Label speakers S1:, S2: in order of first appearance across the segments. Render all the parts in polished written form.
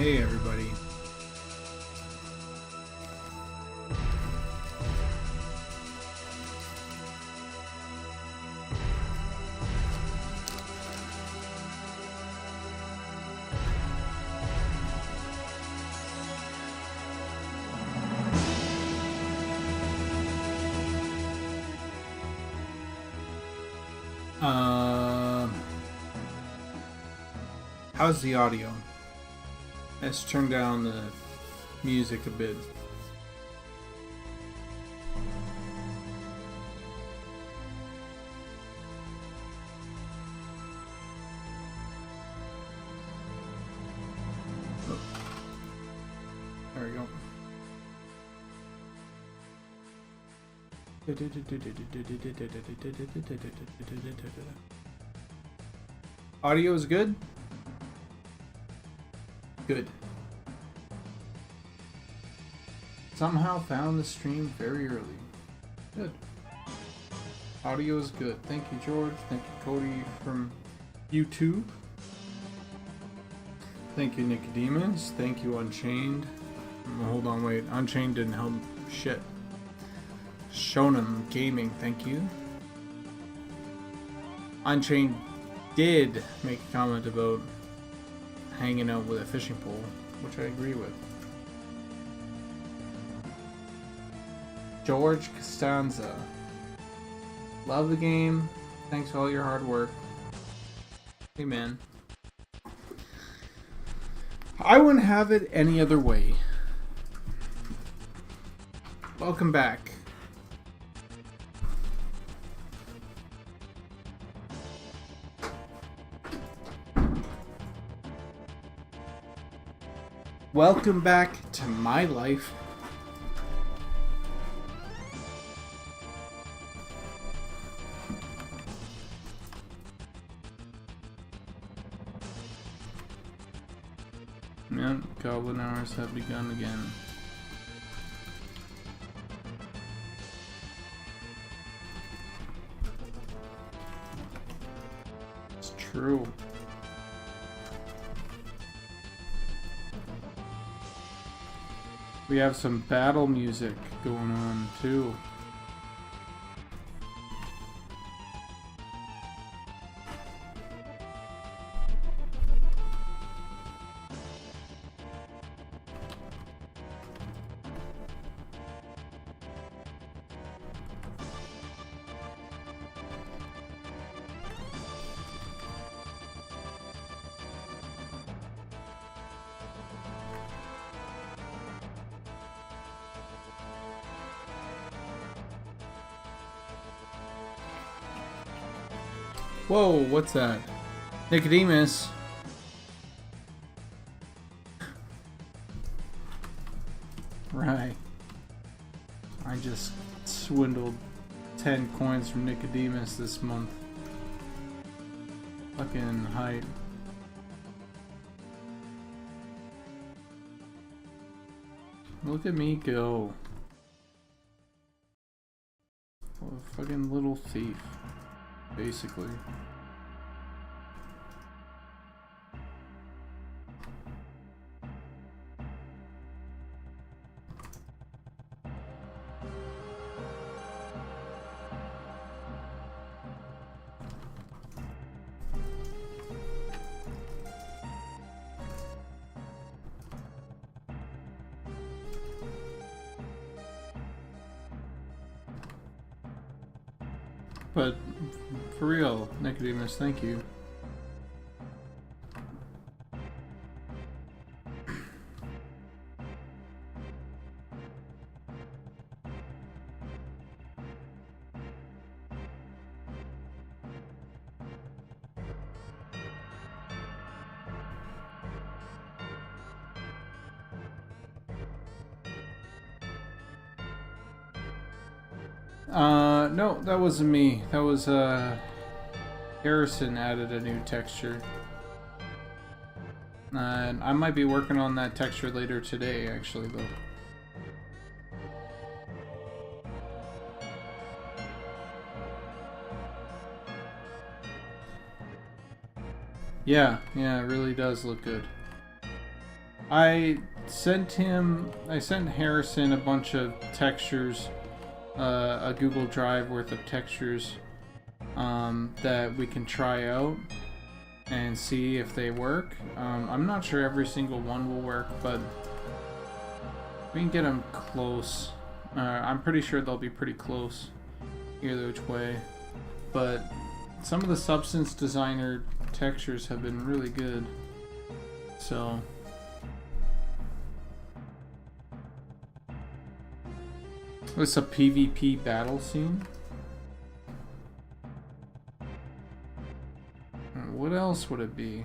S1: Hey everybody. How's the audio? Let's turn down the music a bit. Oh. There we go. Audio is good? Good. Somehow found the stream very early. Good. Audio is good. Thank you, George. Thank you, Cody from YouTube. Thank you, Nicodemus. Thank you, Unchained. Hold on, wait. Unchained didn't help shit. Shonen Gaming, thank you. Unchained did make a comment about hanging out with a fishing pole, which I agree with. George Costanza. Love the game. Thanks for all your hard work. Hey man. I wouldn't have it any other way. Welcome back. Welcome back to my life. Yeah, goblin hours have begun again. It's true. We have some battle music going on too. Whoa, what's that? Nicodemus. Right. I just swindled 10 coins from Nicodemus this month. Fucking hype. Look at me go. What a fucking little thief. Basically. But for real, Nicodemus, thank you. No, that wasn't me. That was, Harrison added a new texture. And I might be working on that texture later today, actually, though. Yeah, it really does look good. I sent Harrison a bunch of textures, a Google Drive worth of textures, that we can try out and see if they work. I'm not sure every single one will work, but we can get them close. I'm pretty sure they'll be pretty close either which way. But some of the Substance Designer textures have been really good. So it's a PvP battle scene. What else would it be?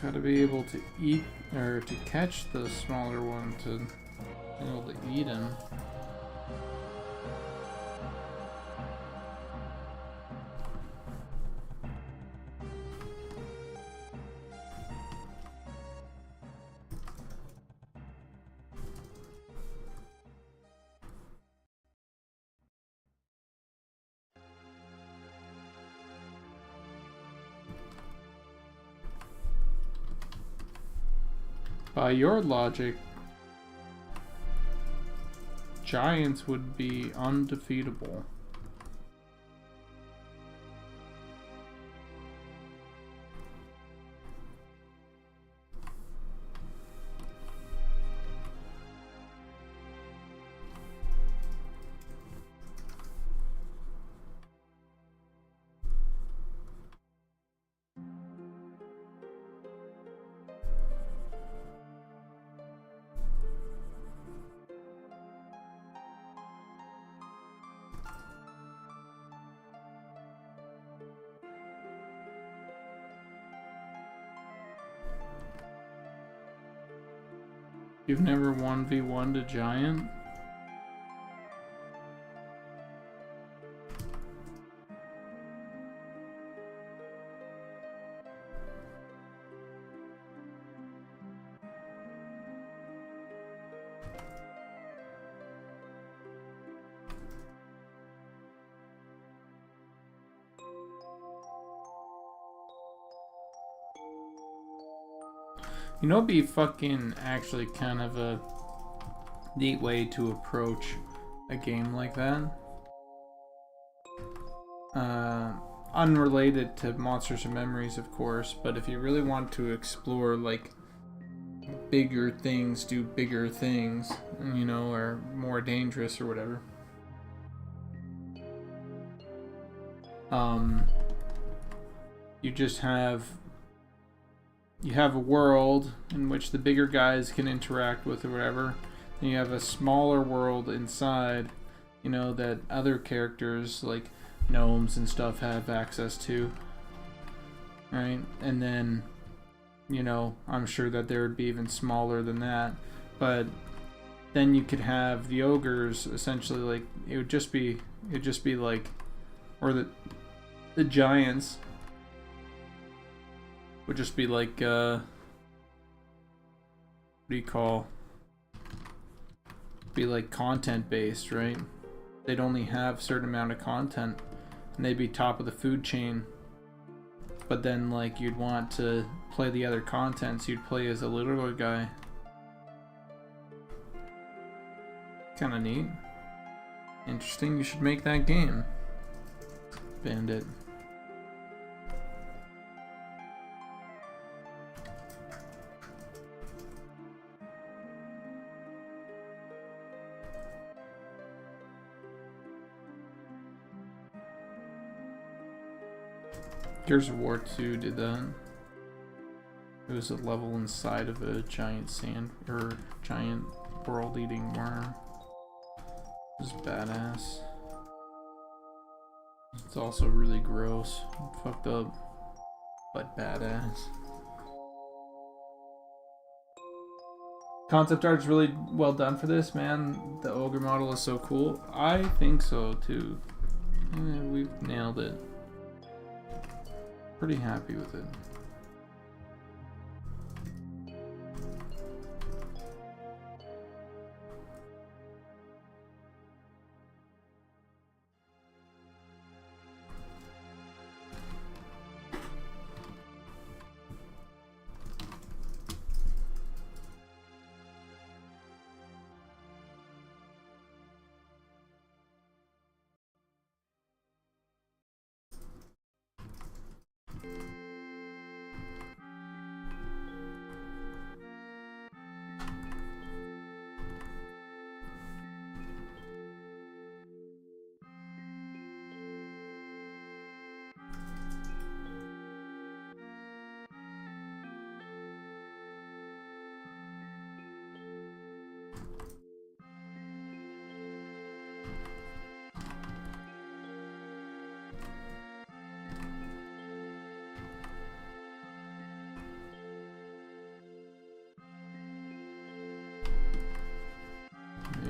S1: Gotta be able to eat, or to catch the smaller one to be able to eat him. By your logic, giants would be undefeatable. You've never 1v1'd a giant? You know, it'd be fucking actually kind of a neat way to approach a game like that. Unrelated to Monsters and Memories, of course, but if you really want to explore, like, bigger things do bigger things, you know, or more dangerous or whatever. You just have a world in which the bigger guys can interact with or whatever. Then you have a smaller world inside, you know, that other characters like gnomes and stuff have access to. Right? And then, you know, I'm sure that there would be even smaller than that. But then you could have the ogres essentially, like, it'd just be like, or the giants would just be like, what do you call? Be like content based, right? They'd only have a certain amount of content and they'd be top of the food chain. But then, like, you'd want to play the other content, so you'd play as a littler guy. Kinda neat. Interesting, you should make that game. Bandit. Gears of War 2 did that. It was a level inside of a giant giant world-eating worm. It was badass. It's also really gross, fucked up, but badass. Concept art's really well done for this, man. The ogre model is so cool. I think so too. We've nailed it. Pretty happy with it.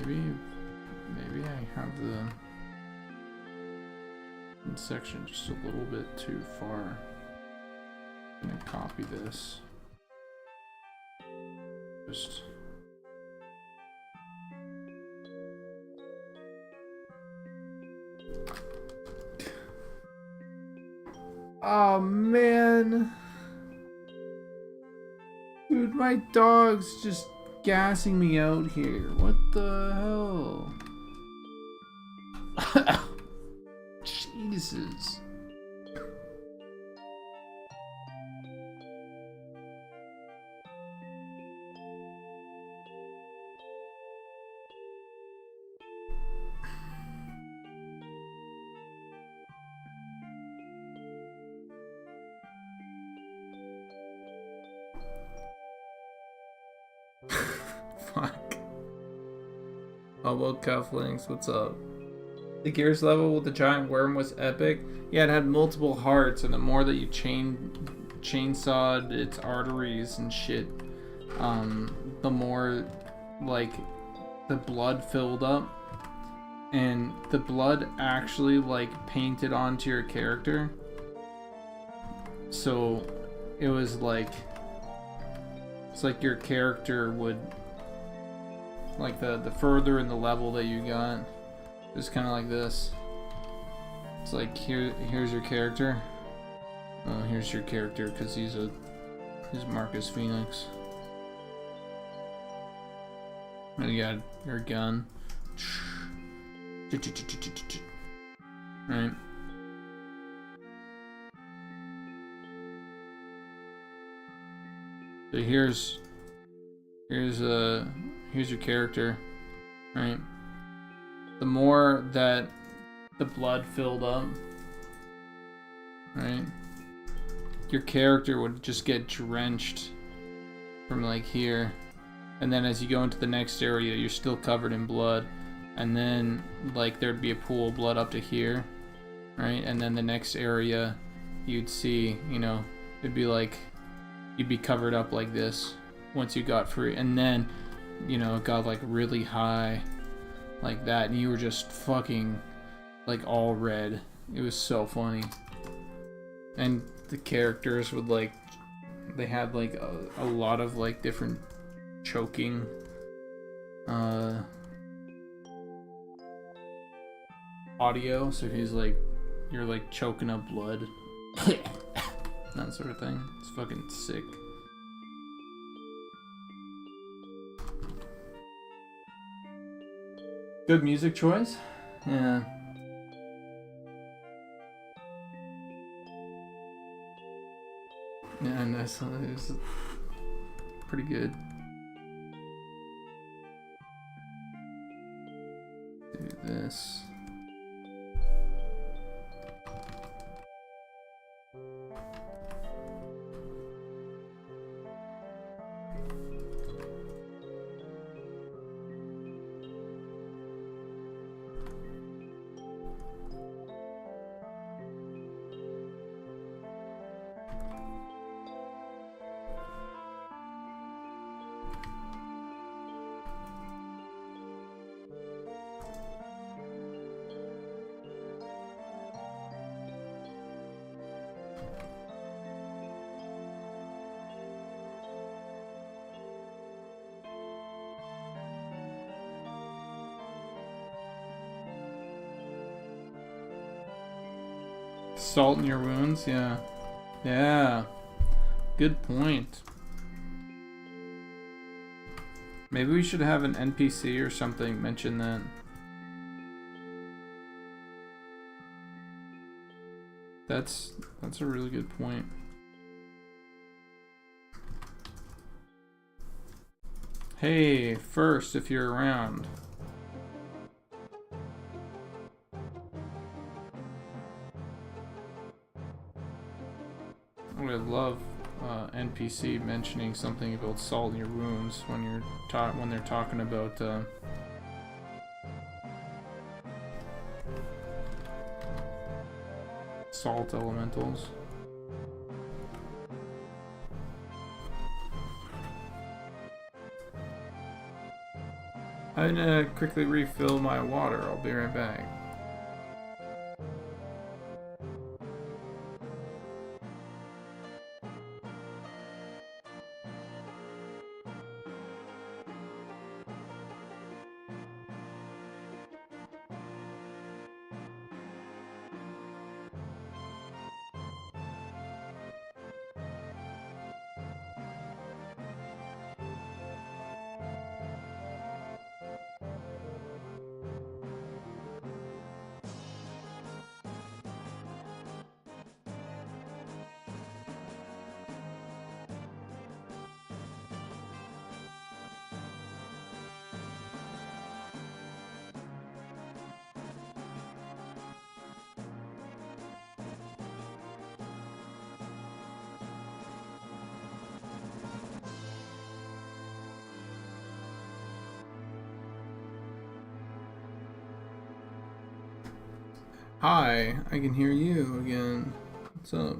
S1: Maybe I have the section just a little bit too far. I'm gonna copy this. Just oh man, dude, my dog's just gassing me out here. What the hell? Jesus. Fuck. How about Halflings? What's up? The Gears level with the giant worm was epic. Yeah, it had multiple hearts, and the more that you chainsawed its arteries and shit, the more like the blood filled up, and the blood actually like painted onto your character. So it was like it's like your character would like the further in the level that you got. It's kind of like this. It's like here's your character. Oh, here's your character because he's Marcus Phoenix. And you got your gun. Right. So here's your character, right? The more that the blood filled up, right, your character would just get drenched from like here, and then as you go into the next area, you're still covered in blood, and then like there'd be a pool of blood up to here, right, and then the next area you'd see, you know, it'd be like you'd be covered up like this once you got free, and then, you know, it got like really high like that, and you were just fucking like all red. It was so funny. And the characters would like, they had like a lot of like different choking audio, so he's like, you're like choking up blood. That sort of thing. It's fucking sick. Good music choice. Yeah. Yeah, nice. It was pretty good. Do this. Salt in your wounds, yeah. Yeah. Good point. Maybe we should have an NPC or something mention that. That's a really good point. Hey, first, if you're around. I would love NPC mentioning something about salt in your wounds when you're when they're talking about salt elementals. I'm gonna quickly refill my water. I'll be right back. Hi, I can hear you again. What's up?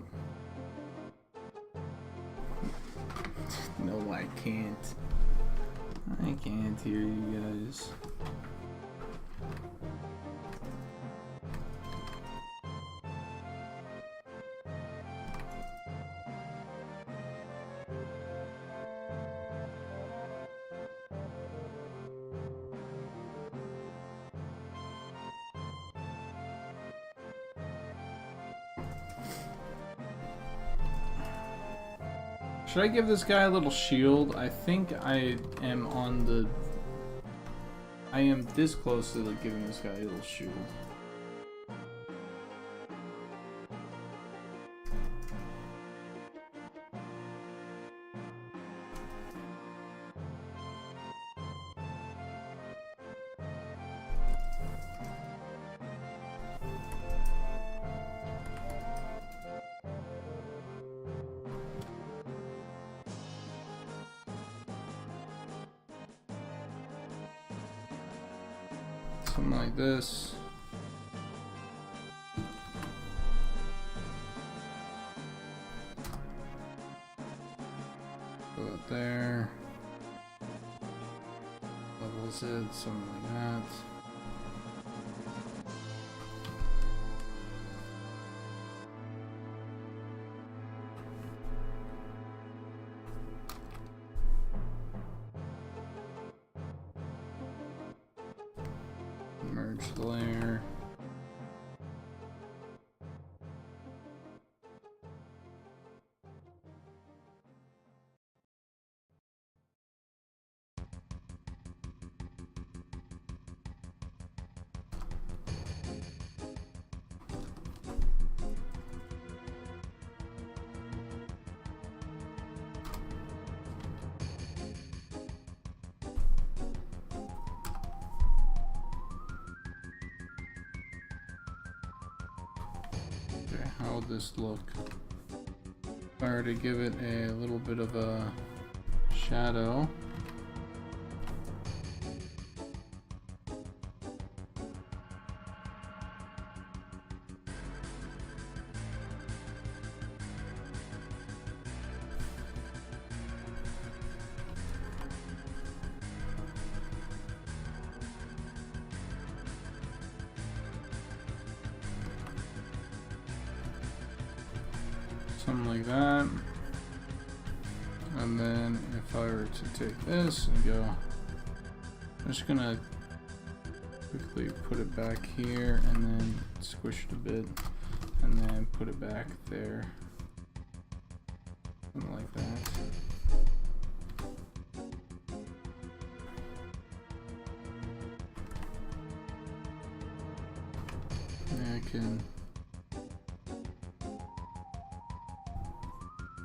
S1: No, I can't. I can't hear you guys. Should I give this guy a little shield? I think I am on the... I am this close to like giving this guy a little shield. Something like this. Put it there. Levels it, something like that. Merge the layer. Okay, how would this look? If I were to give it a little bit of a shadow. Something like that. And then if I were to take this and go, I'm just gonna quickly put it back here and then squish it a bit. and then put it back there. Something like that. And I can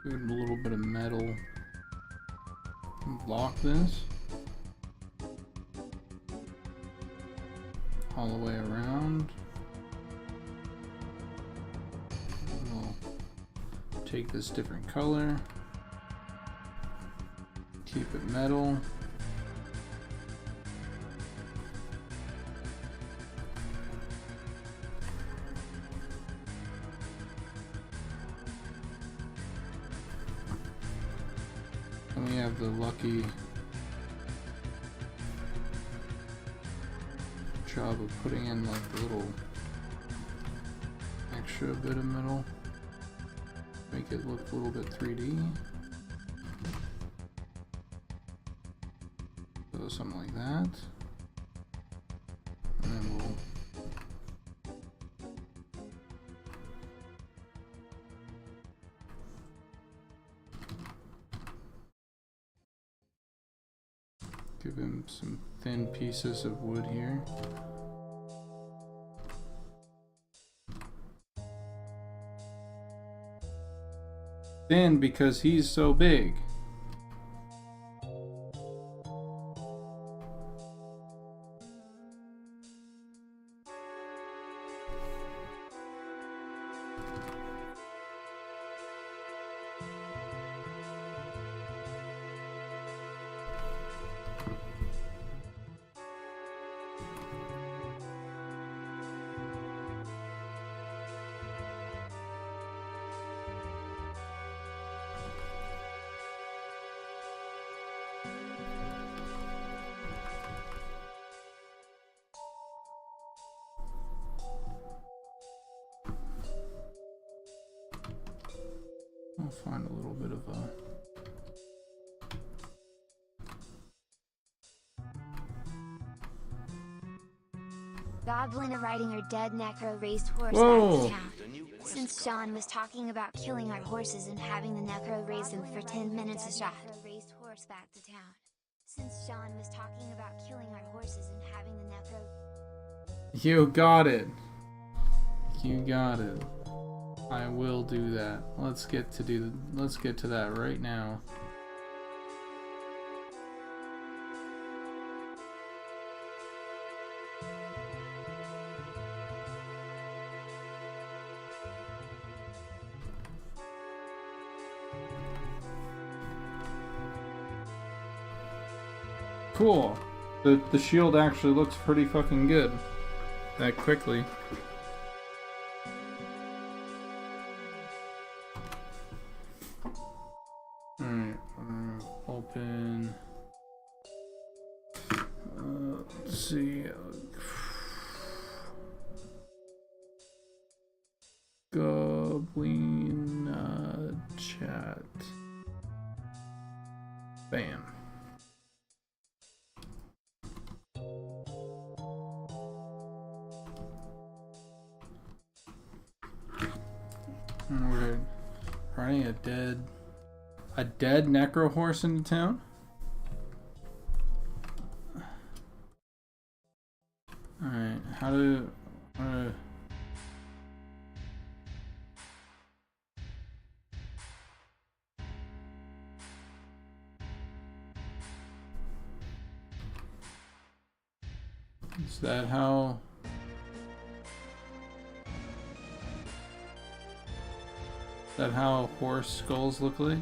S1: give it a little bit of metal. Lock this all the way around. We'll take this different color, keep it metal. And we have the lucky job of putting in like a little extra bit of metal, make it look a little bit 3D. So something like that. And then we'll give him some thin pieces of wood here. Thin because he's so big. I'll find a little bit of a
S2: Goblin riding her dead necro raised horse
S1: Whoa.
S2: back to town. Since Sean was talking about killing our horses and having the necro raise them for 10 minutes a shot. Raised horse back to town. Since Sean was talking about killing our horses and having the necro.
S1: You got it. You got it. I will do that. Let's get to that right now. Cool. The shield actually looks pretty fucking good. That quickly. Alright, open. Let's see. Goblin chat. Bam. We're riding a dead necro horse into town. All right, how do is that how? Is that how horse skulls look like?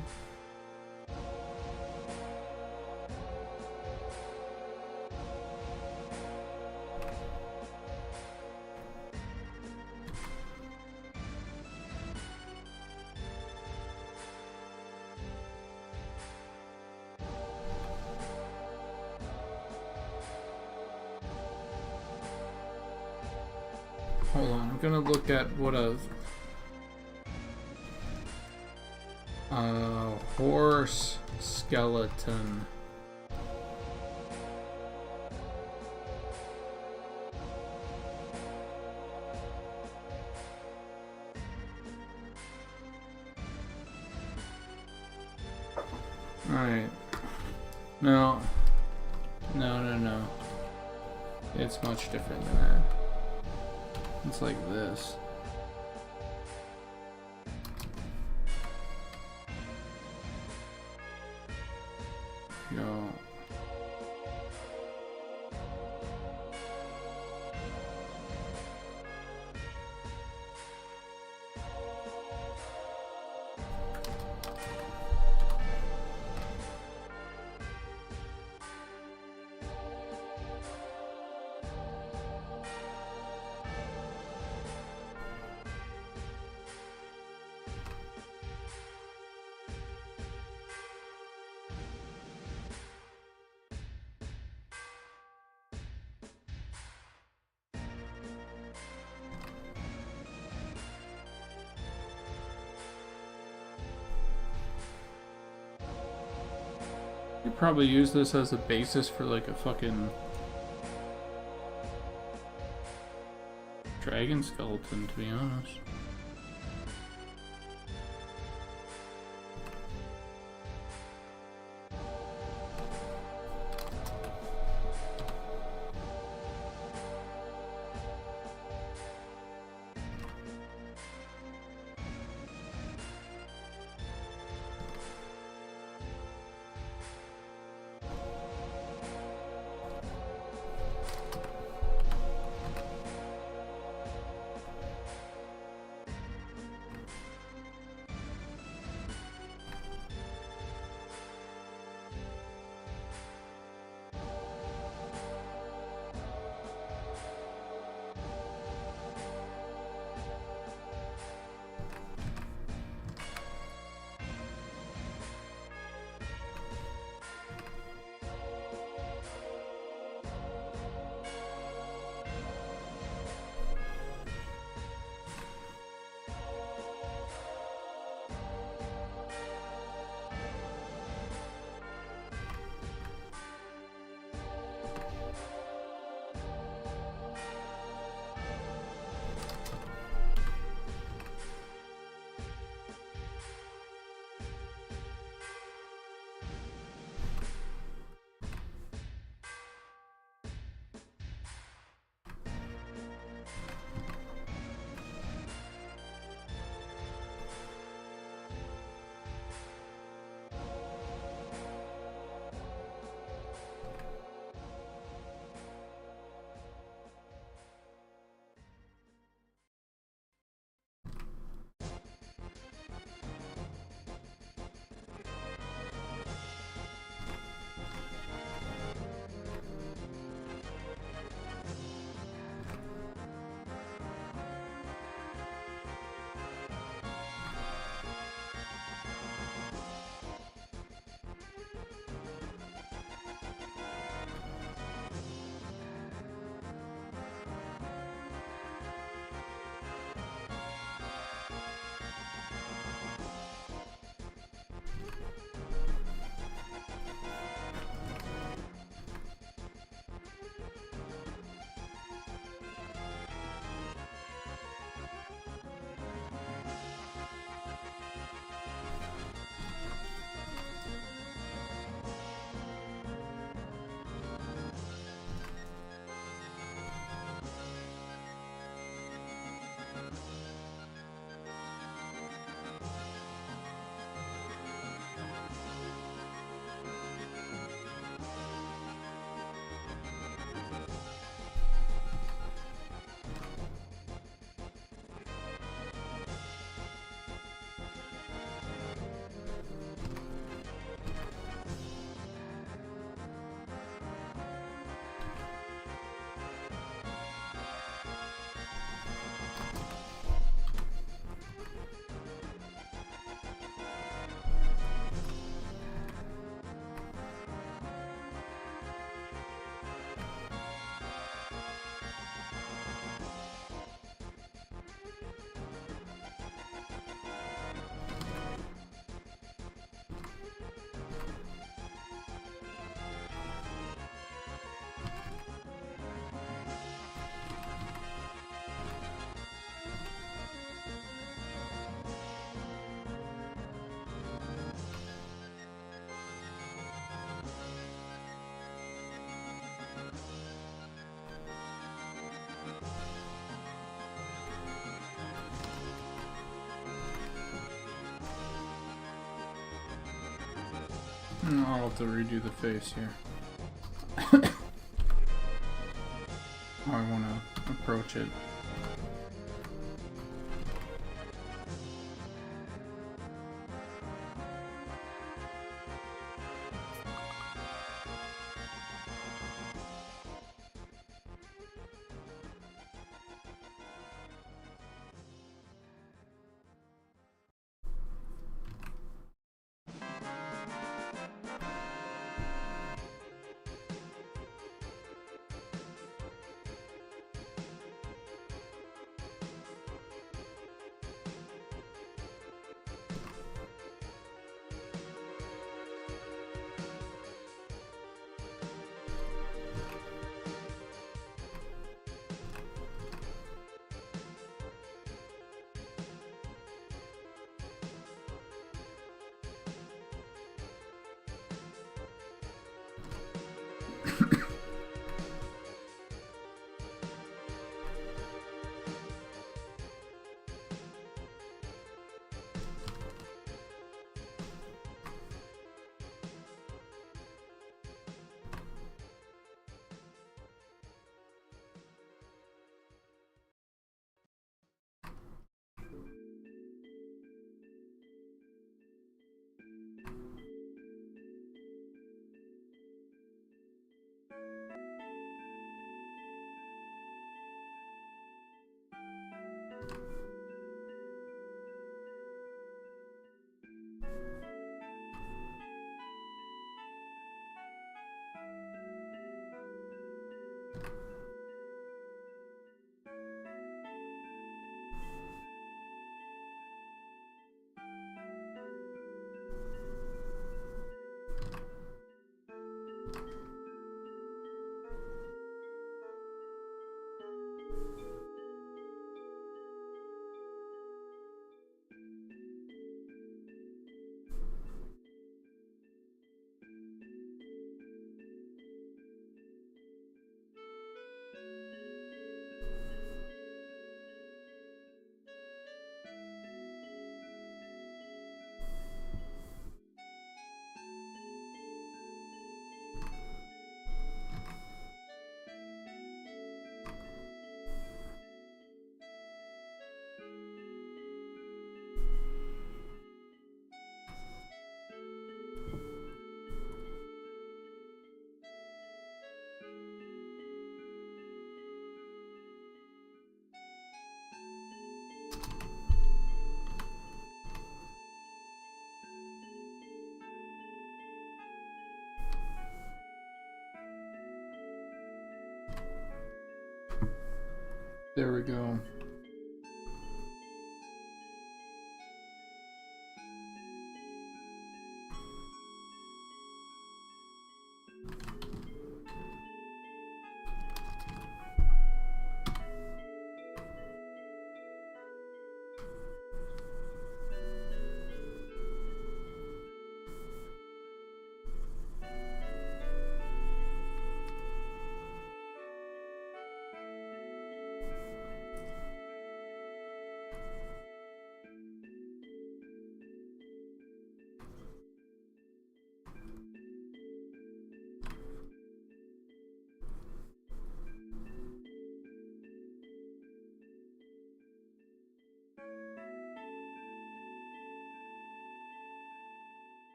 S1: Hold on, I'm gonna look at what a horse skeleton. Alright. No. No. It's much different than that. It's like this. Go. You probably use this as a basis for like a fucking dragon skeleton, to be honest. I'll have to redo the face here. How I want to approach it. There we go.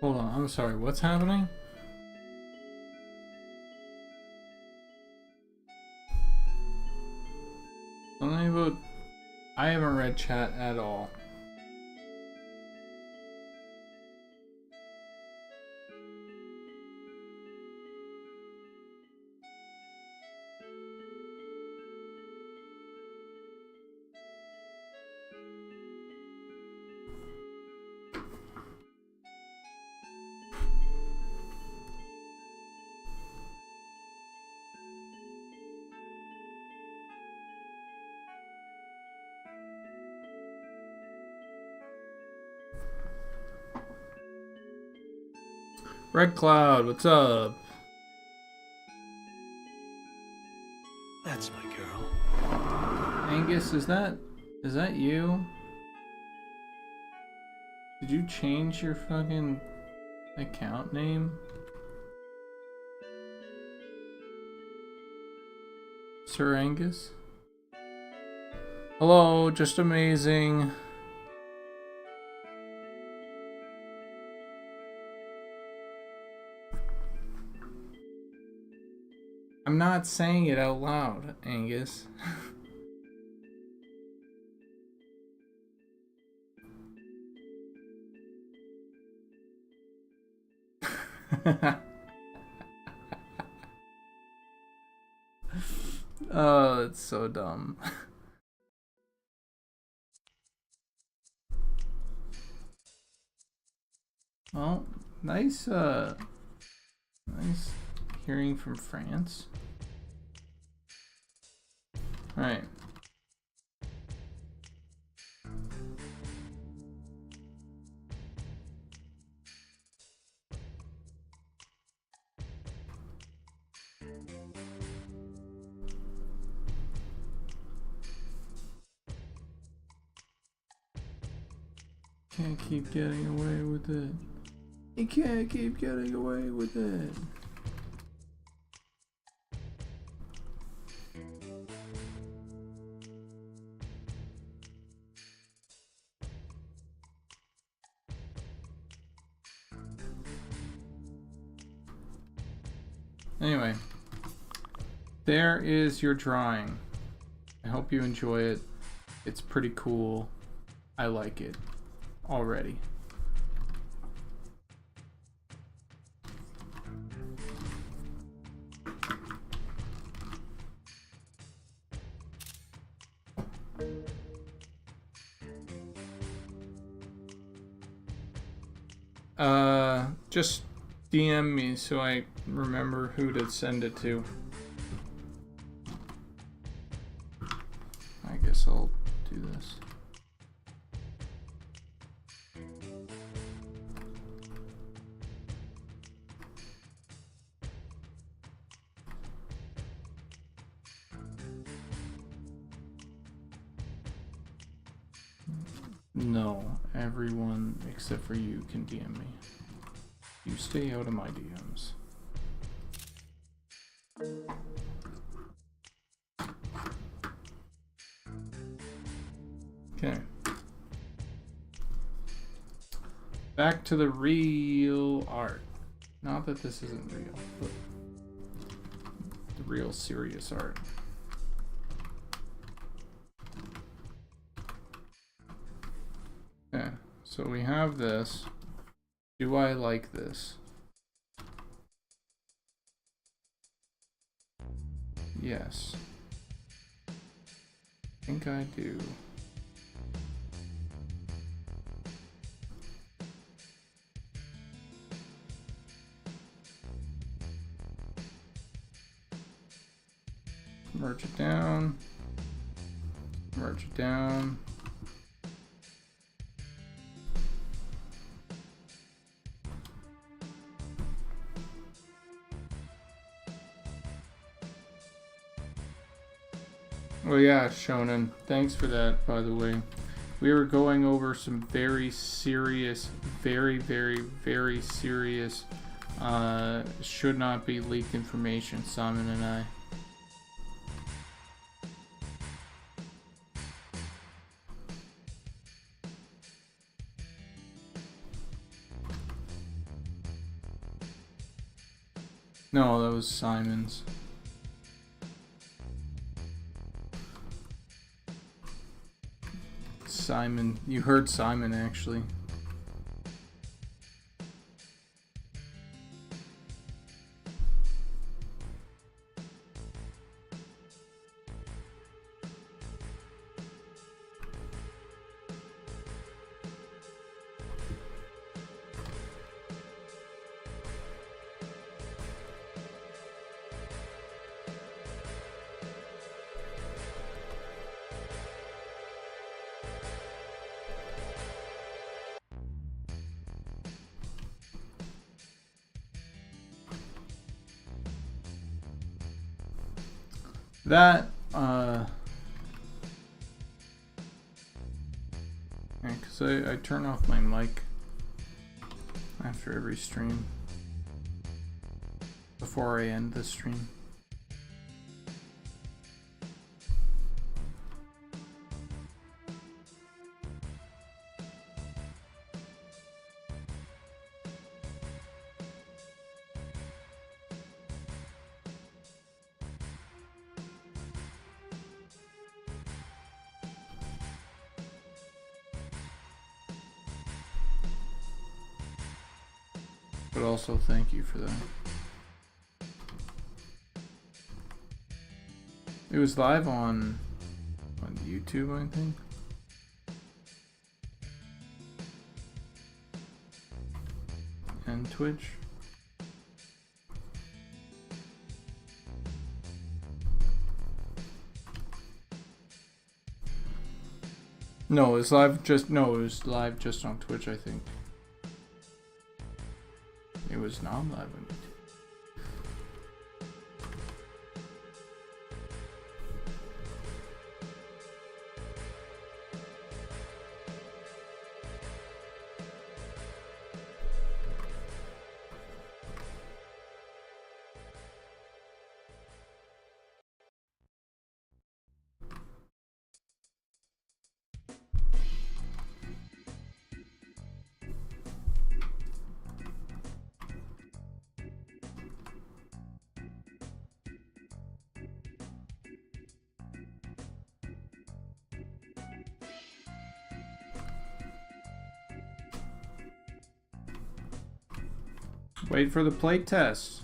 S1: Hold on, I'm sorry, what's happening? Something about... I haven't read chat at all. Red Cloud, what's up?
S3: That's my girl.
S1: Angus, is that you? Did you change your fucking account name? Sir Angus? Hello, just amazing. I'm not saying it out loud, Angus. Oh, that's so dumb. Well, nice hearing from France. All right. Can't keep getting away with it. You can't keep getting away with it. Anyway, there is your drawing. I hope you enjoy it. It's pretty cool. I like it already. Just DM me so I remember who to send it to. I guess I'll do this. No, everyone except for you can DM me. You stay out of my DMs. Okay. Back to the real art. Not that this isn't real, but the real serious art. Okay, so we have this. Do I like this? Yes. I think I do. Merge it down. Merge it down. Oh yeah, Shonen. Thanks for that, by the way. We were going over some very serious, very serious, should not be leaked information, Simon and I. No, that was Simon's. Simon, you heard Simon actually. That, because I turn off my mic after every stream before I end the stream. But also thank you for that. It was live on YouTube, I think. And Twitch. No, it was live just on Twitch, I think. It was not live on YouTube. Wait for the plate test.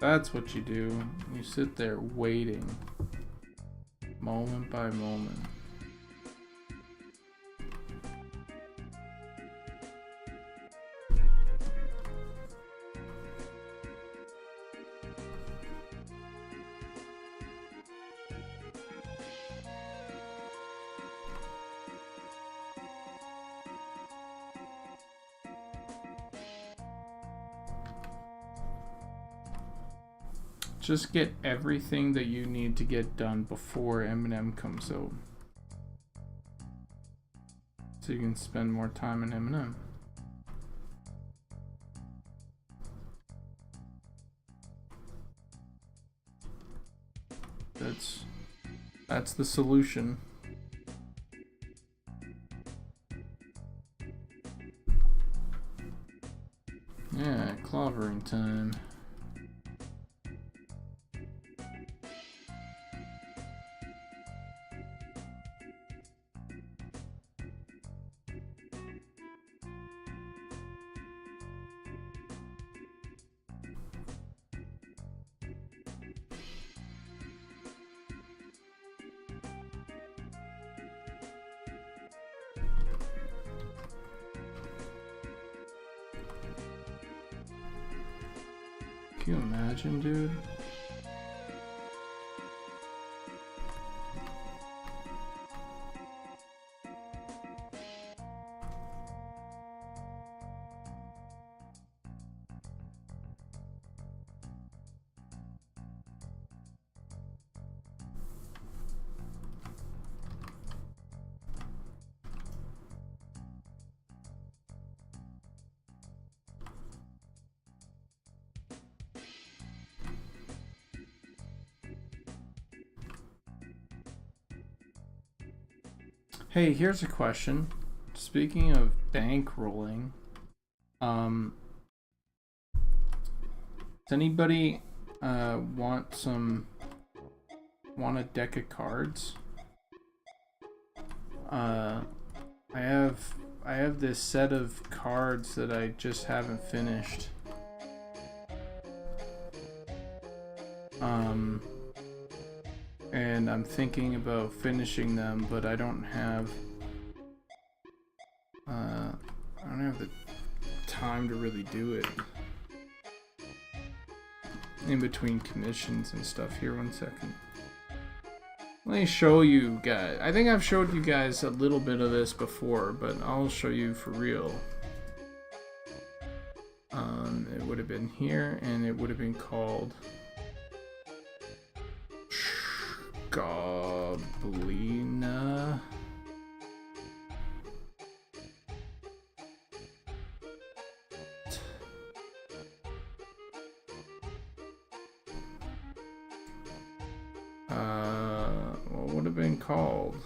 S1: That's what you do. You sit there waiting, moment by moment. Just get everything that you need to get done before M&M comes out, so you can spend more time in M&M. That's the solution. Yeah, clobbering time. Can you imagine, dude? Hey, here's a question. Speaking of bankrolling, does anybody want a deck of cards? I have this set of cards that I just haven't finished. And I'm thinking about finishing them, but I don't have the time to really do it. In between commissions and stuff. Here, 1 second. Let me show you guys. I think I've showed you guys a little bit of this before, but I'll show you for real. It would have been here, and it would have been called Goblina. What would have been called?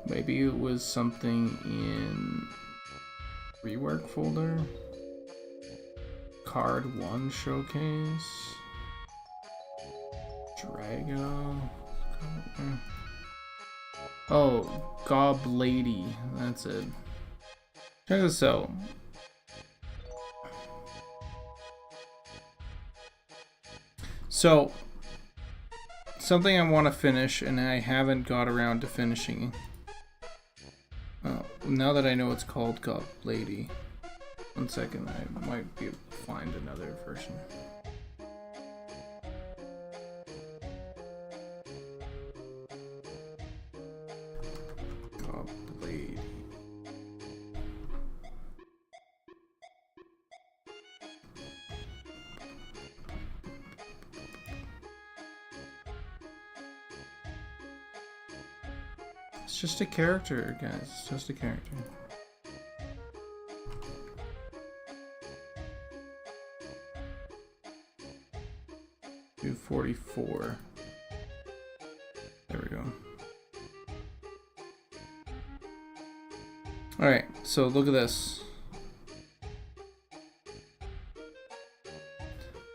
S1: Maybe it was something in rework folder. Card 1 showcase. Drago. Oh, Goblady. That's it. Check this out. So, something I want to finish and I haven't got around to finishing. Now that I know it's called Goblady. 1 second, I might be able to find another version. Goblady. It's just a character, guys. It's just a character. $244. There we go. Alright, so look at this.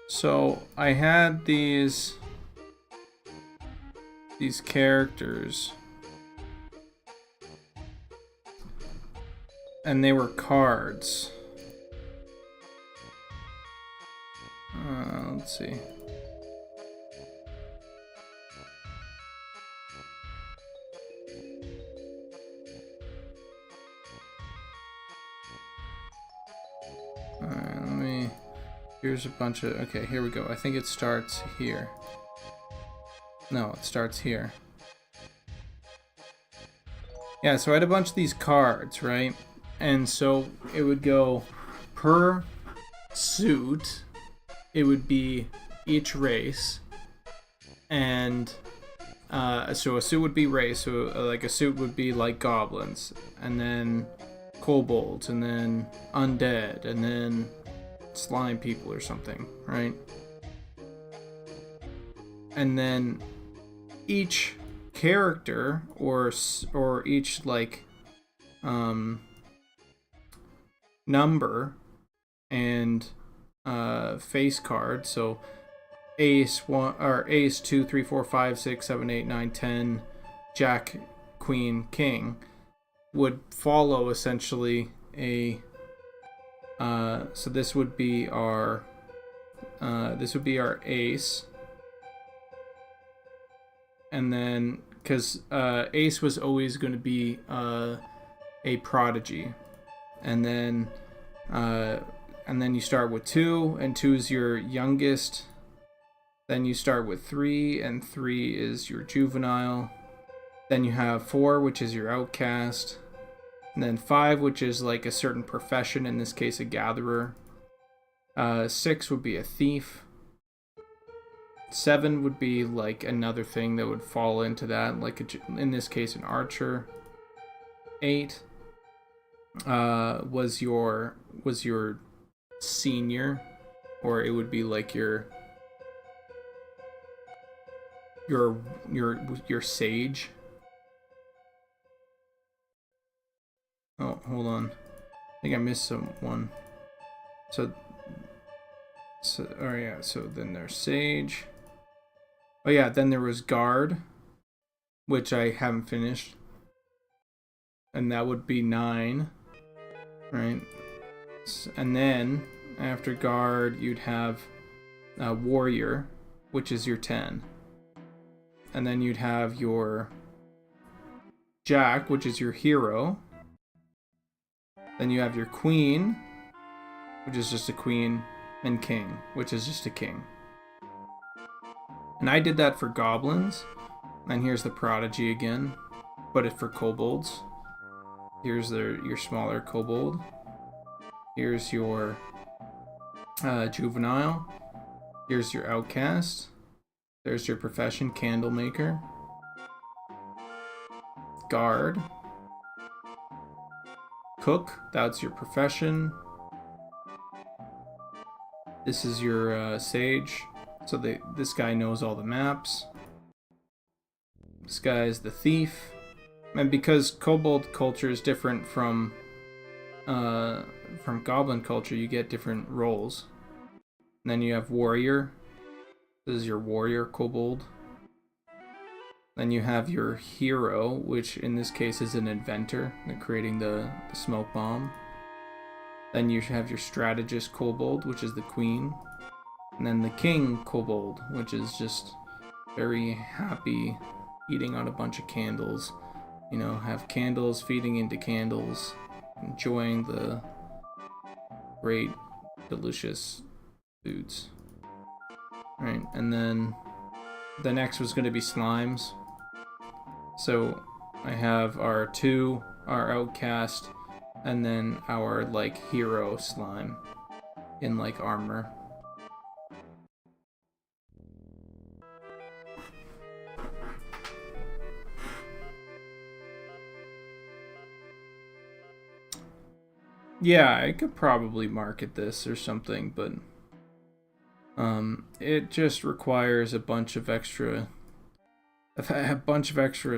S1: So I had these characters. And they were cards. Let's see. Alright, here's a bunch of, okay, here we go. I think it starts here. No, it starts here. Yeah, so I had a bunch of these cards, right? And so it would go per suit, it would be each race. And so a suit would be race, so like a suit would be like goblins, and then kobolds, and then undead, and then slime people or something, right? And then each character or each like number and face card, so ace 1 or ace 2 3 4 5 6 7 8 9 10, jack, queen, king would follow essentially a so this would be our ace, and then because ace was always going to be a prodigy, and then you start with 2, and 2 is your youngest. Then you start with 3, and 3 is your juvenile. Then you have 4, which is your outcast. And then 5, which is like a certain profession, in this case a gatherer. 6 would be a thief. 7 would be like another thing that would fall into that, like in this case an archer. 8 was your senior, or it would be like your sage. Oh, hold on. I think I missed one. So oh yeah, so then there's sage. Oh yeah, then there was guard, which I haven't finished. And that would be 9, right? And then after guard, you'd have warrior, which is your 10. And then you'd have your jack, which is your hero. Then you have your queen, which is just a queen, and king, which is just a king. And I did that for goblins. And here's the prodigy again, but it's for kobolds. Here's your smaller kobold. Here's your juvenile. Here's your outcast. There's your profession, candle maker. Guard. Cook, that's your profession. This is your sage. So this guy knows all the maps. This guy is the thief. And because kobold culture is different from goblin culture, you get different roles. And then you have warrior. This is your warrior kobold. Then you have your hero, which in this case is an inventor, creating the smoke bomb. Then you have your strategist kobold, which is the queen. And then the king kobold, which is just very happy, eating on a bunch of candles. You know, have candles feeding into candles, enjoying the great, delicious foods. Right, and then the next was going to be slimes. So I have our outcast, and then our like hero slime in like armor. Yeah, I could probably market this or something, but it just requires a bunch of extra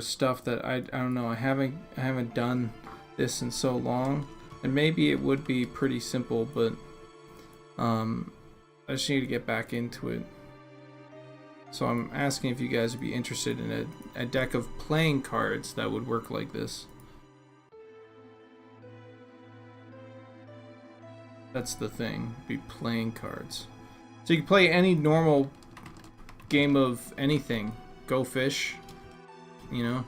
S1: stuff that I don't know. I haven't done this in so long, and maybe it would be pretty simple, but I just need to get back into it. So I'm asking if you guys would be interested in a deck of playing cards that would work like this. That's the thing, be playing cards. So you can play any normal game of anything. Go fish, you know,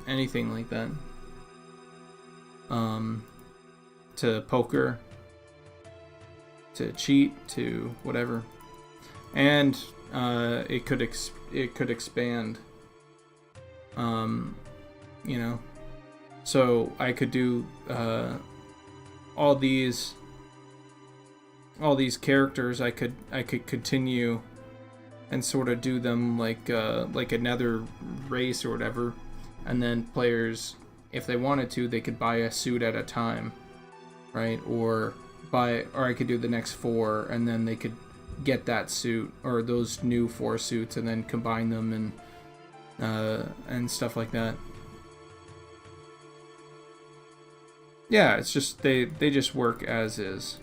S1: anything like that. To poker, to cheat, to whatever. And it could expand. You know, so I could do all these characters. I could continue and sort of do them like another race or whatever, and then players, if they wanted to, they could buy a suit at a time, right? Or I could do the next 4, and then they could get that suit or those new 4 suits, and then combine them and stuff like that. Yeah, it's just they just work as is.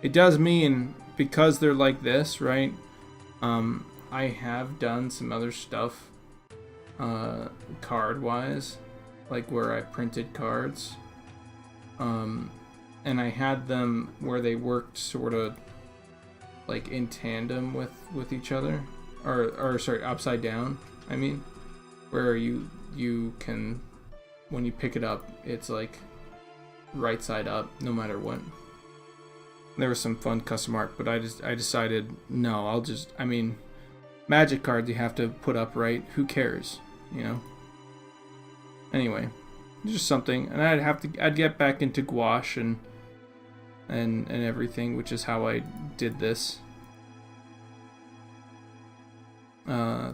S1: It does mean, because they're like this, right? I have done some other stuff card-wise, like where I printed cards. And I had them where they worked sort of like in tandem with each other. Or sorry, upside down, I mean. Where you can, when you pick it up, it's like right side up, no matter what. There was some fun custom art, but I decided, no, I mean, Magic cards you have to put up right. Who cares, you know? Anyway, just something, and I'd get back into gouache and everything, which is how I did this.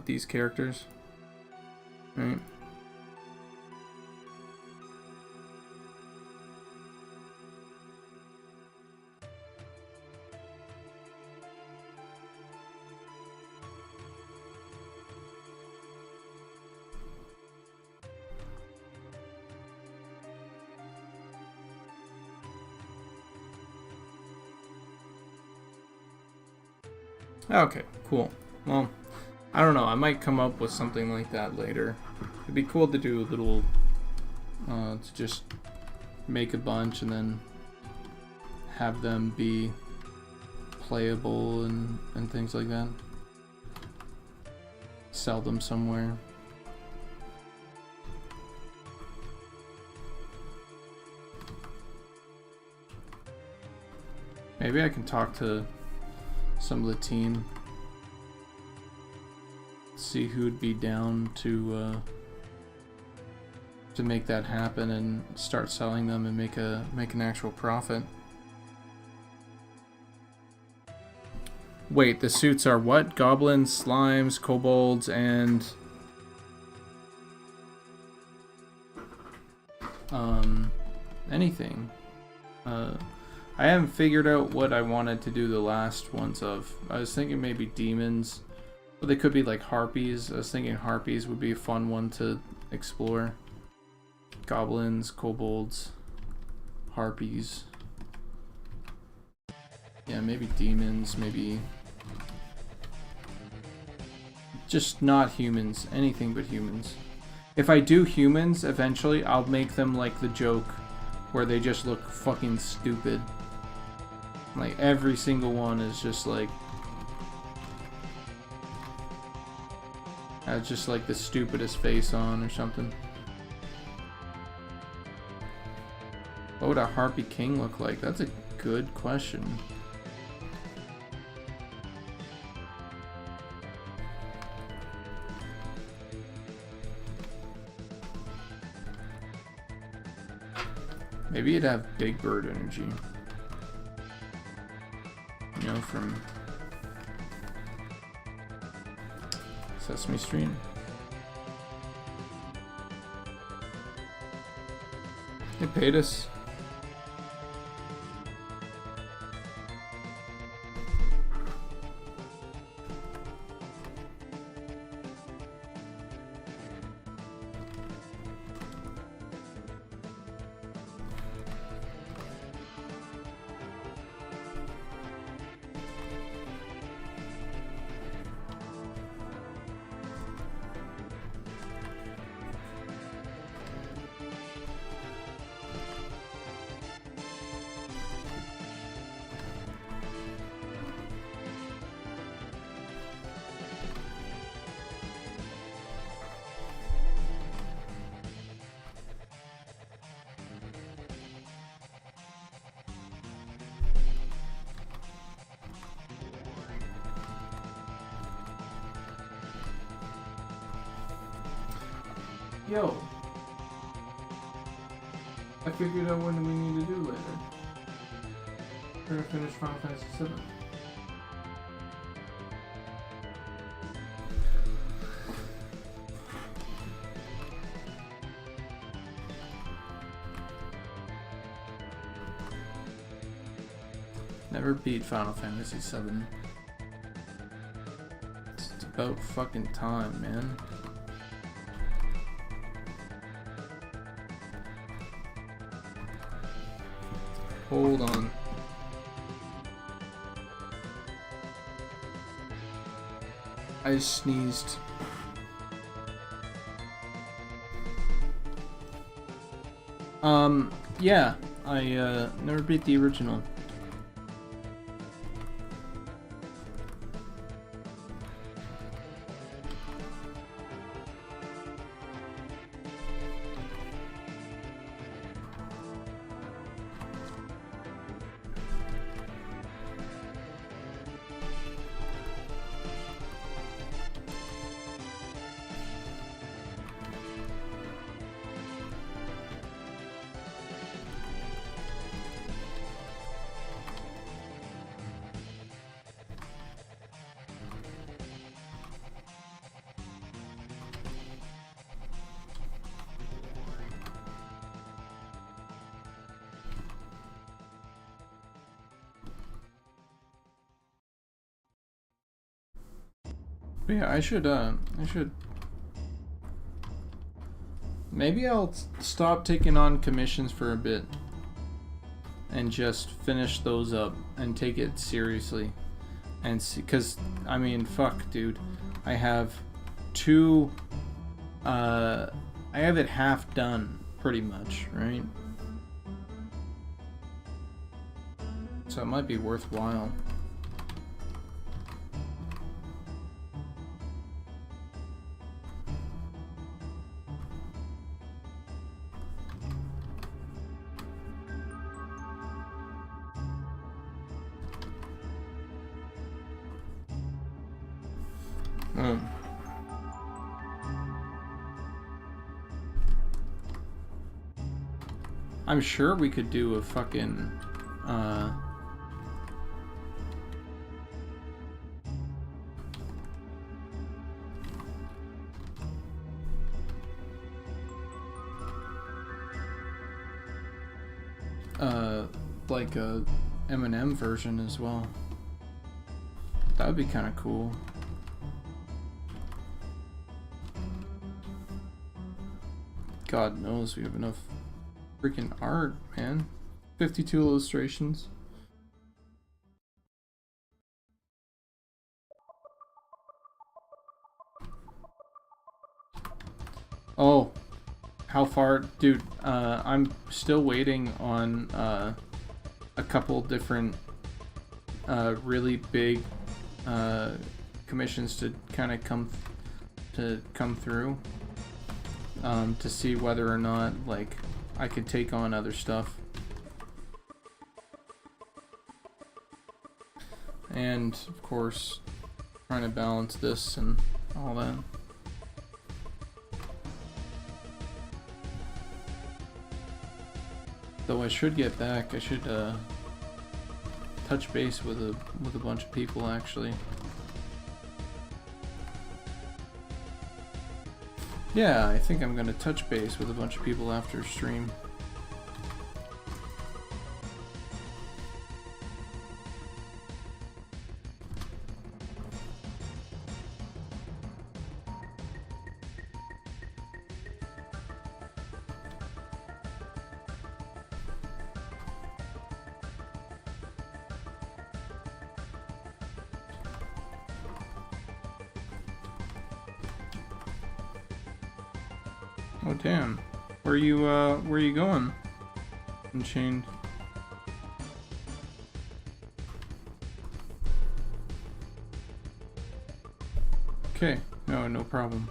S1: These characters, right? Okay, cool. Well, I don't know. I might come up with something like that later. It'd be cool to do a little, to just make a bunch and then have them be playable and things like that. Sell them somewhere. Maybe I can talk to some of the team, see who'd be down to make that happen and start selling them and make an actual profit. Wait, the suits are what? Goblins, slimes, kobolds, and... anything. I haven't figured out what I wanted to do the last ones of. I was thinking maybe demons. But they could be like harpies. I was thinking harpies would be a fun one to explore. Goblins, kobolds, harpies. Yeah, maybe demons, maybe... just not humans. Anything but humans. If I do humans, eventually, I'll make them like the joke, where they just look fucking stupid. Like, every single one is just like... has just like the stupidest face on or something. What would a Harpy King look like? That's a good question. Maybe it'd have Big Bird energy. You know, from Sesame Street. They paid us. Yo, I figured out what we need to do later. We're gonna finish Final Fantasy VII. Never beat Final Fantasy VII. It's about fucking time, man. Hold on. I sneezed. Yeah, I never beat the original. But yeah, I should maybe I'll stop taking on commissions for a bit and just finish those up and take it seriously and see, cause I mean, fuck, dude, I have I have it half done pretty much, right? So it might be worthwhile. I'm sure we could do a fucking like a M&M version as well. That would be kind of cool. God knows we have enough freaking art, man. 52 illustrations. Oh, how far? Dude, I'm still waiting on a couple different really big commissions to kind of come through to see whether or not like I could take on other stuff. And of course trying to balance this and all that. Though I should get back, I should touch base with a bunch of people actually. Yeah, I think I'm gonna touch base with a bunch of people after stream. Oh damn. Where are you going? Unchained. Okay, no problem.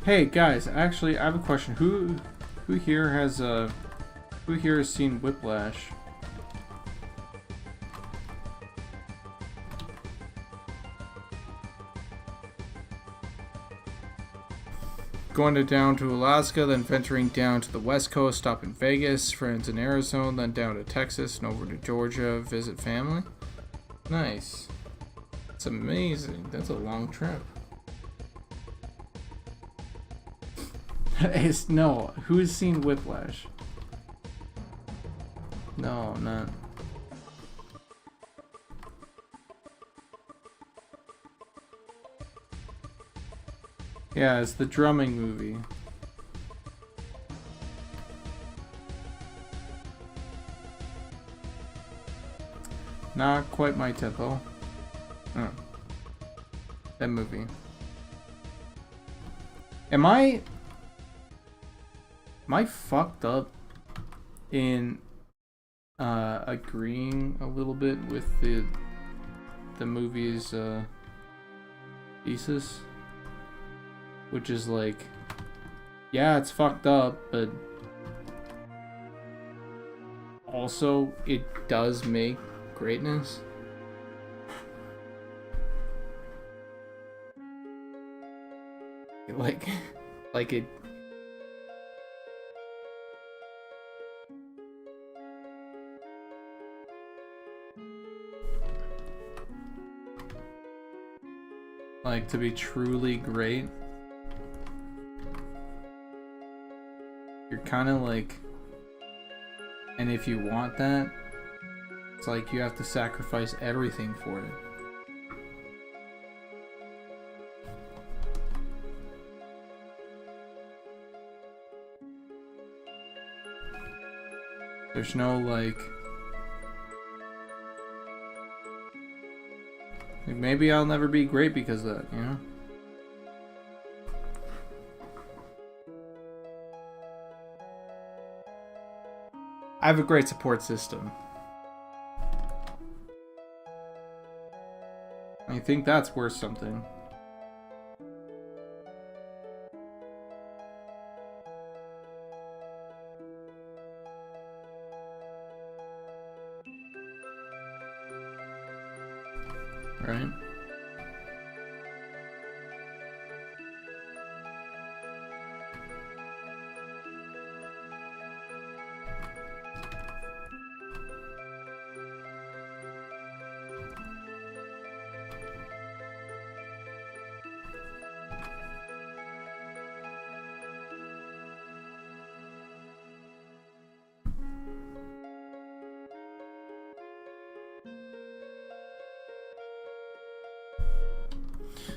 S1: Hey guys, actually I have a question. Who here has seen Whiplash? Going down to Alaska, then venturing down to the West Coast, stop in Vegas, friends in Arizona, then down to Texas and over to Georgia, visit family. Nice. That's amazing. That's a long trip. No, who's seen Whiplash? No, not. Yeah, it's the drumming movie. Not quite my tempo. Oh. That movie. Am I fucked up in agreeing a little bit with the movie's thesis, which is like, yeah, it's fucked up, but also it does make greatness. Like it. Like, to be truly great, you're kind of like, and if you want that, it's like you have to sacrifice everything for it. There's no like, Like, maybe I'll never be great because of that, you know? I have a great support system. I think that's worth something. Right?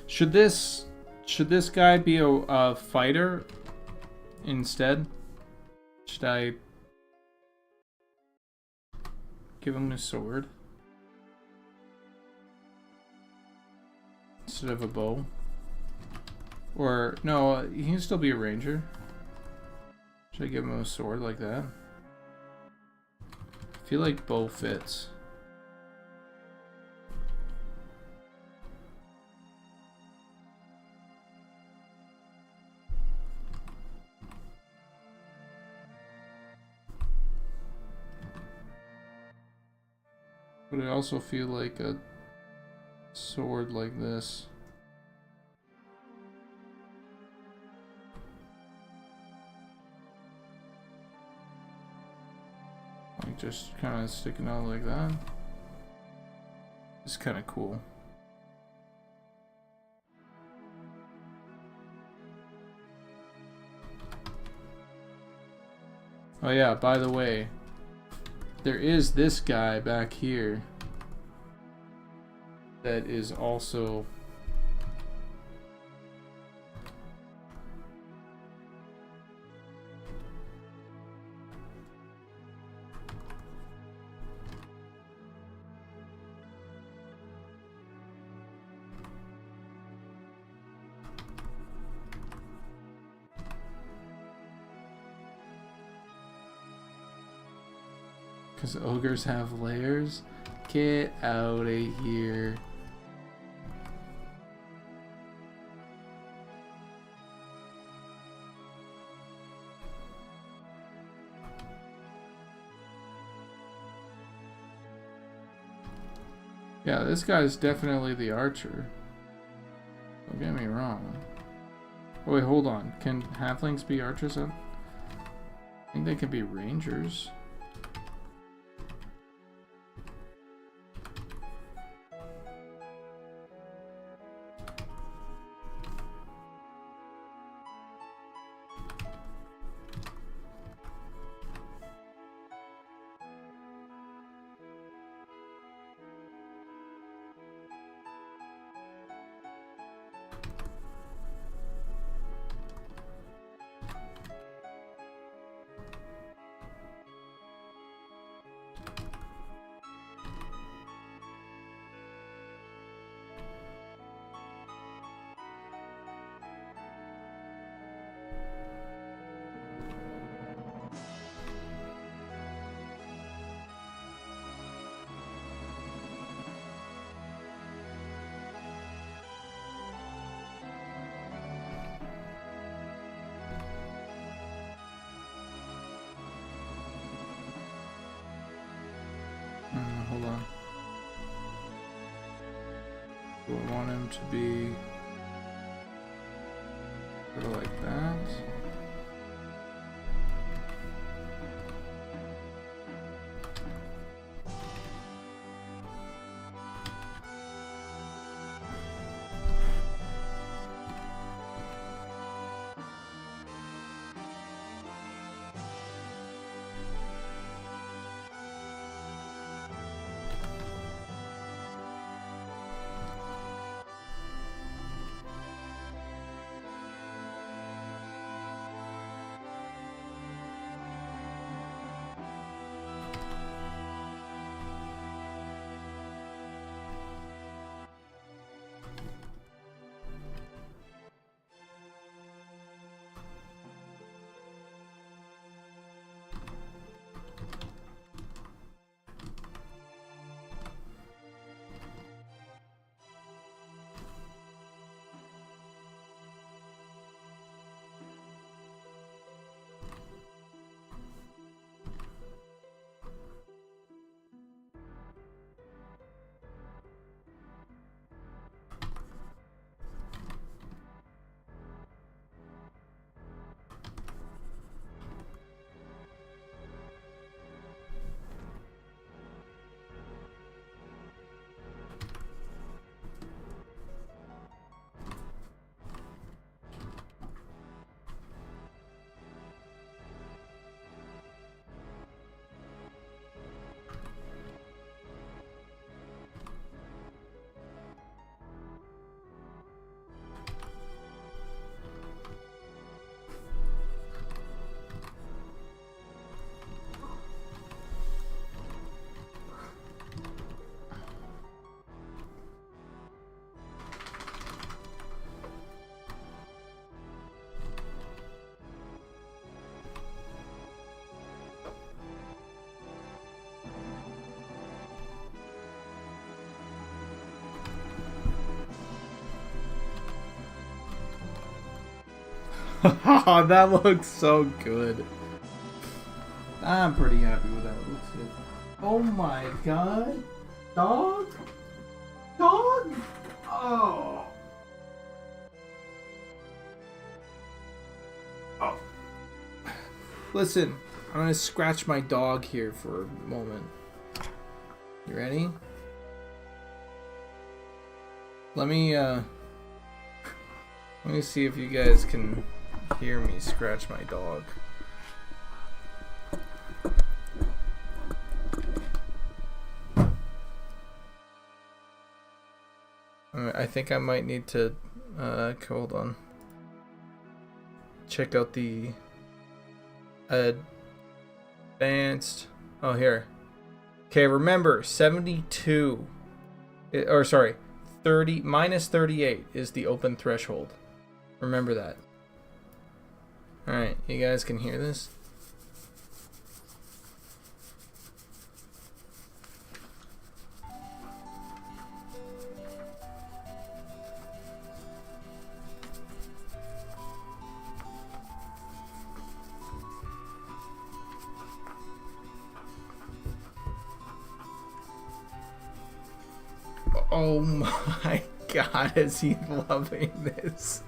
S1: Should this guy be a fighter instead? Should I give him a sword instead of a bow? Or no, he can still be a ranger. Should I give him a sword like that? I feel like bow fits. But I also feel like a sword like this. Like just kind of sticking out like that. It's kind of cool. Oh yeah, by the way, there is this guy back here that is also because ogres have layers. Get out of here. Yeah, this guy's definitely the archer. Don't get me wrong. Oh wait, hold on. Can halflings be archers? I think they can be rangers. Hold on. Do I want him to be sort of like that? Oh, that looks so good. I'm pretty happy with that. It looks good. Oh my god. Dog? Dog? Oh. Oh. Listen, I'm gonna scratch my dog here for a moment. You ready? Let me see if you guys can hear me scratch my dog. I think I might need to hold on. Check out the advanced. Oh, here. Okay, remember 72 or sorry, 30 minus 38 is the open threshold. Remember that. All right, you guys can hear this? Oh my god, is he loving this?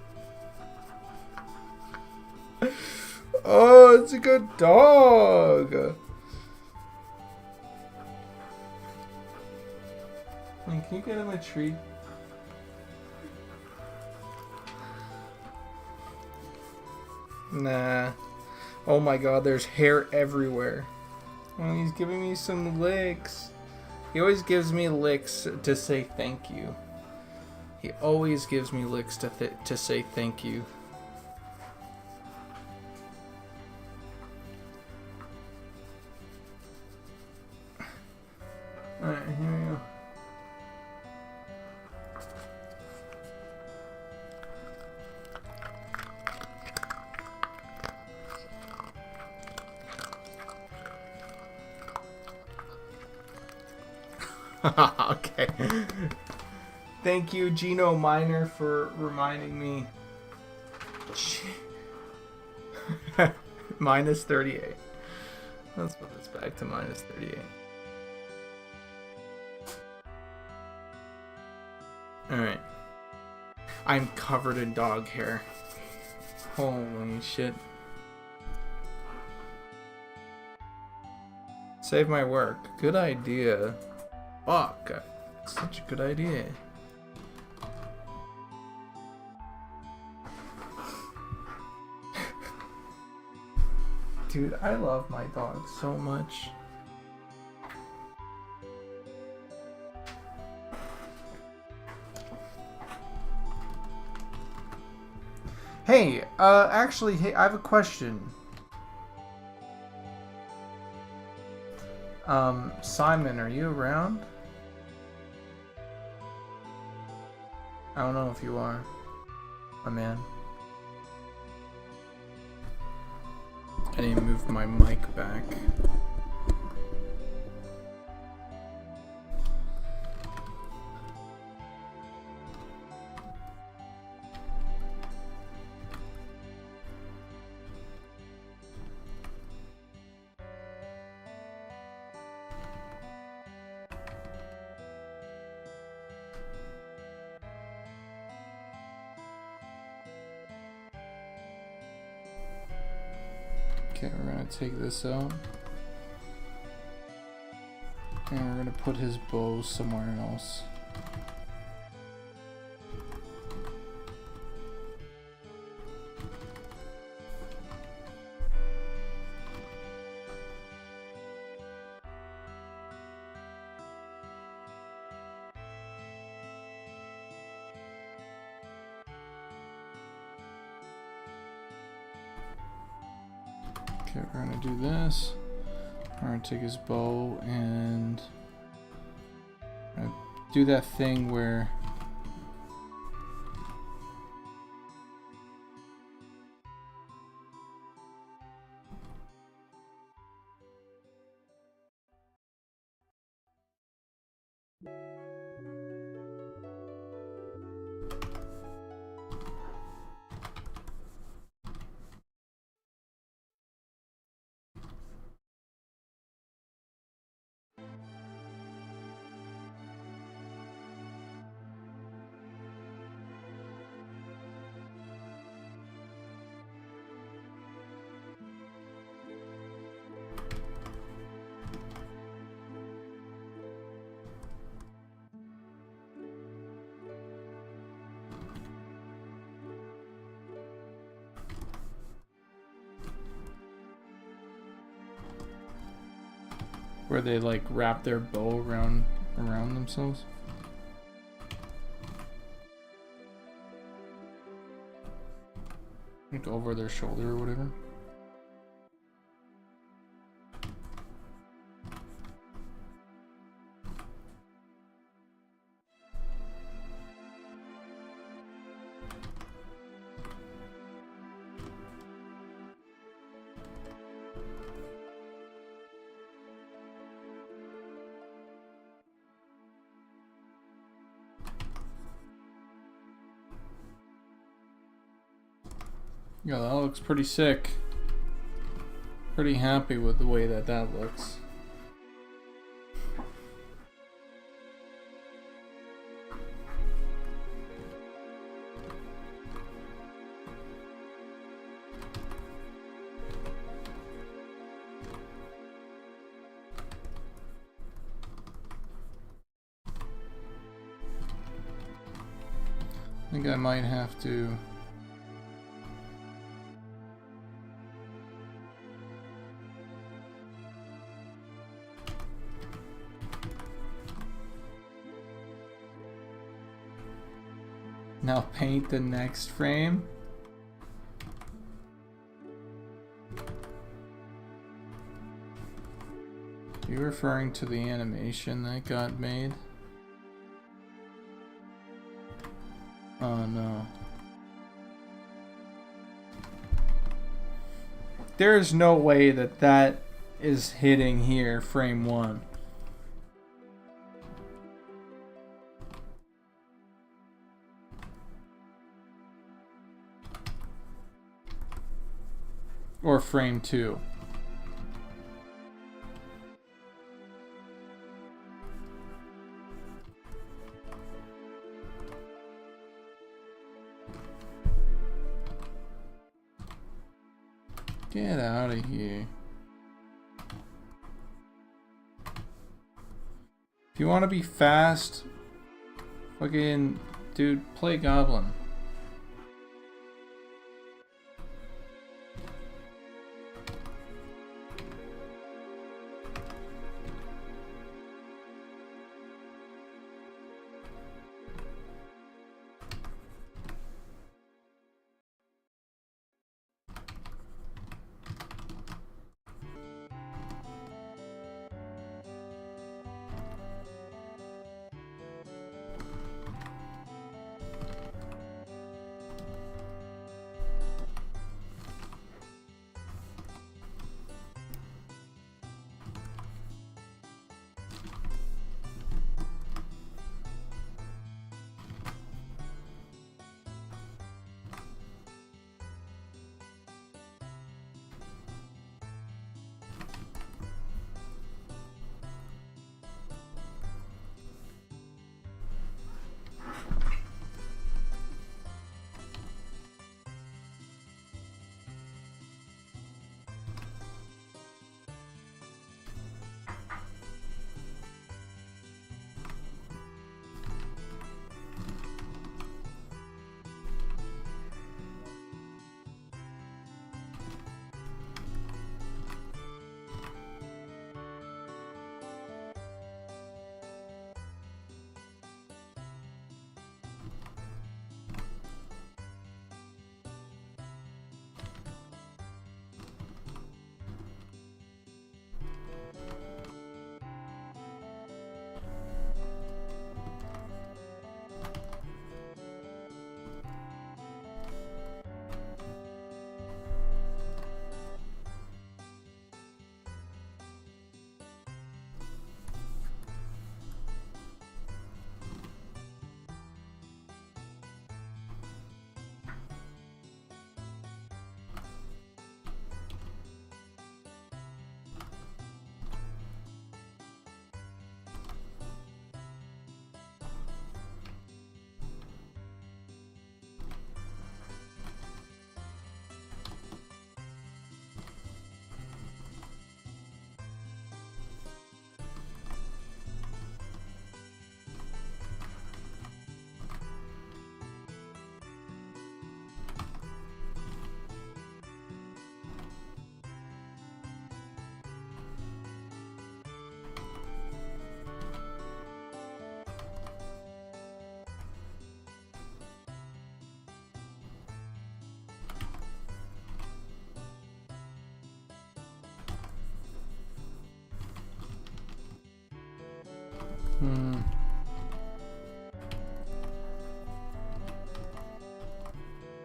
S1: Oh, it's a good dog. Can you get him a treat? Nah. Oh my god, there's hair everywhere. Oh, he's giving me some licks. He always gives me licks to say thank you. He always gives me licks to say thank you. Alright, here we go. Okay. Thank you, Gino Miner, for reminding me. Minus 38. Let's put this back to minus 38. Alright. I'm covered in dog hair. Holy shit. Save my work. Good idea. Fuck. Such a good idea. Dude, I love my dog so much. Hey, actually, hey, I have a question. Simon, are you around? I don't know if you are, my man. I need to move my mic back. Okay, we're gonna take this out. And we're gonna put his bow somewhere else. Okay, we're gonna do this. We're gonna take his bow and do that thing where where they like wrap their bow around themselves. Like over their shoulder or whatever. Yeah, that looks pretty sick. Pretty happy with the way that looks. I think I might have to now paint the next frame. Are you referring to the animation that got made? Oh no. There is no way that that is hitting here, frame 1. Or frame 2. Get out of here. If you want to be fast, fucking dude, play Goblin.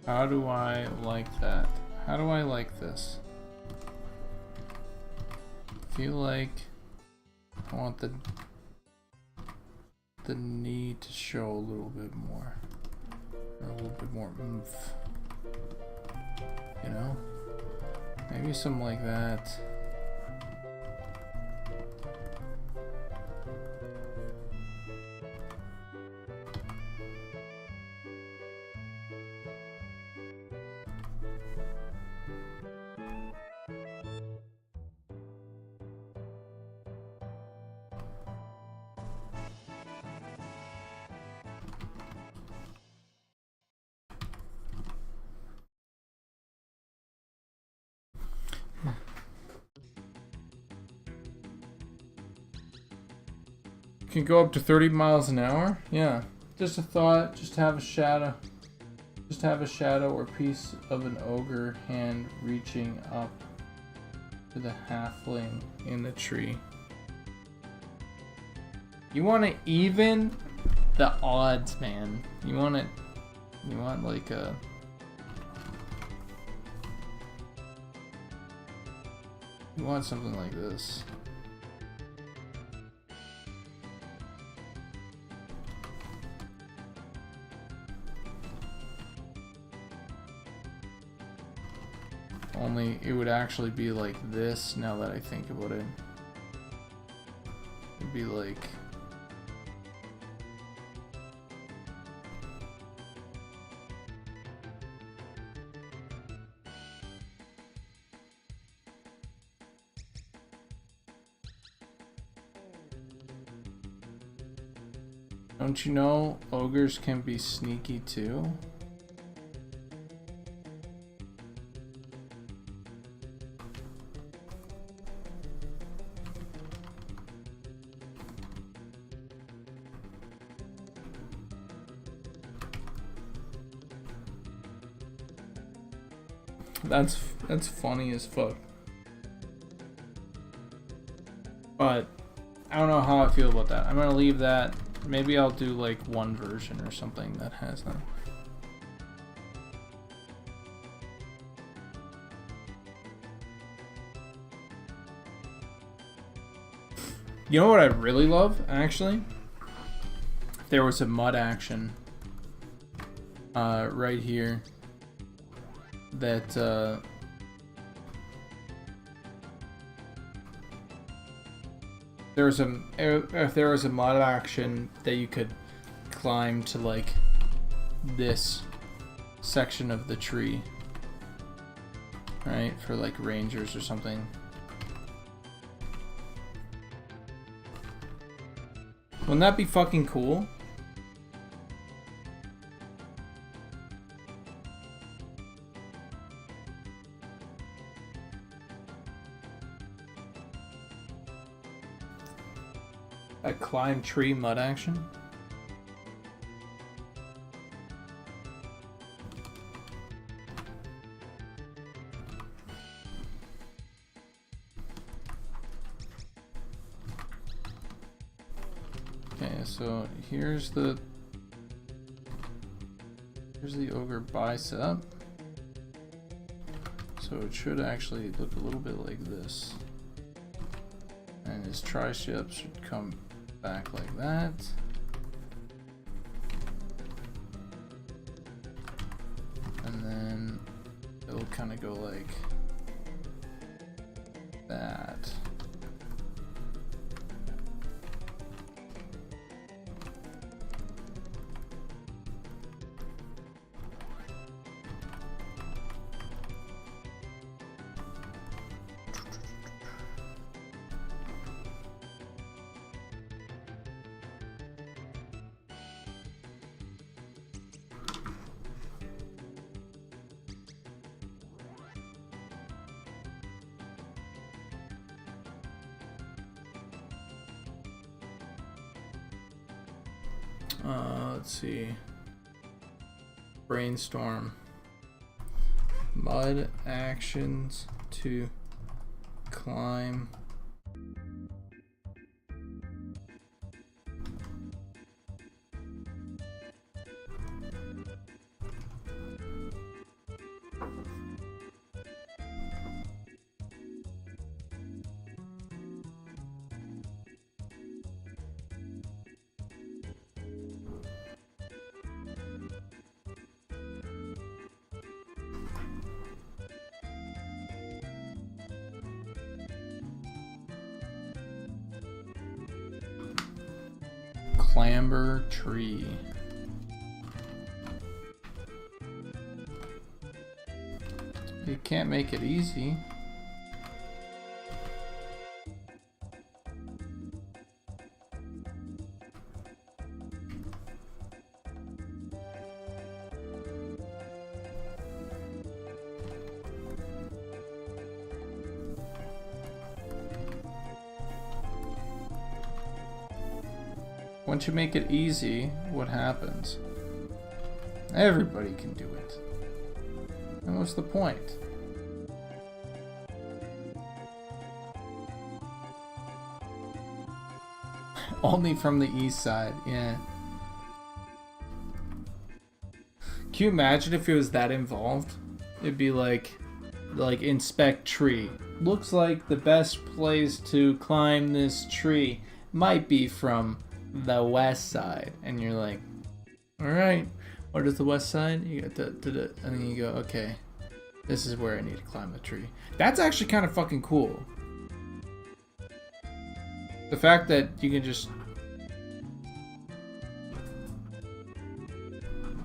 S1: How do I like that? How do I like this? Feel like I want the need to show a little bit more, or a little bit more oomph. You know, maybe something like that. Can go up to 30 miles an hour? Yeah. Just a thought, just have a shadow. Just have a shadow or piece of an ogre hand reaching up to the halfling in the tree. You want to even the odds, man. You want like a... You want something like this. Only it would actually be like this now that I think about it. It'd be like... Don't you know ogres can be sneaky too? That's funny as fuck. But I don't know how I feel about that. I'm gonna leave that. Maybe I'll do like one version or something that has that. You know what I really love, actually? If there was a mud action right here that if there was a mod action that you could climb to like this section of the tree, right, for like rangers or something. Wouldn't that be fucking cool? A climb tree mud action? Okay, so here's the ogre bicep. So it should actually look a little bit like this. And his triceps should come back like that. And then it'll kind of go like that. Let's see. Brainstorm. Mud actions to climb Clamber tree. You can't make it easy. Once you make it easy, what happens? Everybody can do it. And what's the point? Only from the east side, yeah. Can you imagine if it was that involved? It'd be like inspect tree. Looks like the best place to climb this tree might be from the west side. And you're like, alright, what is the west side? You go and then you go, okay, this is where I need to climb the tree. That's actually kind of fucking cool. The fact that you can just...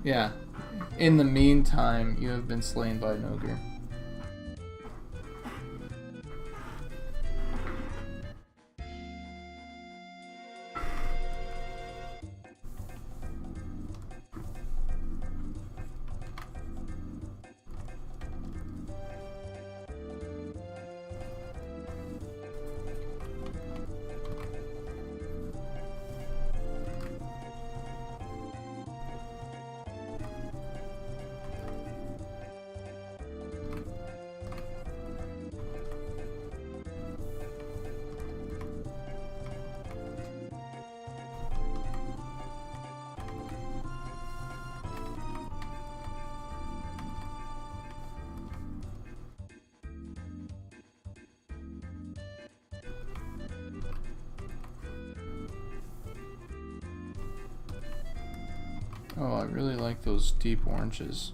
S1: Yeah. In the meantime, you have been slain by an ogre. Oh, I really like those deep oranges.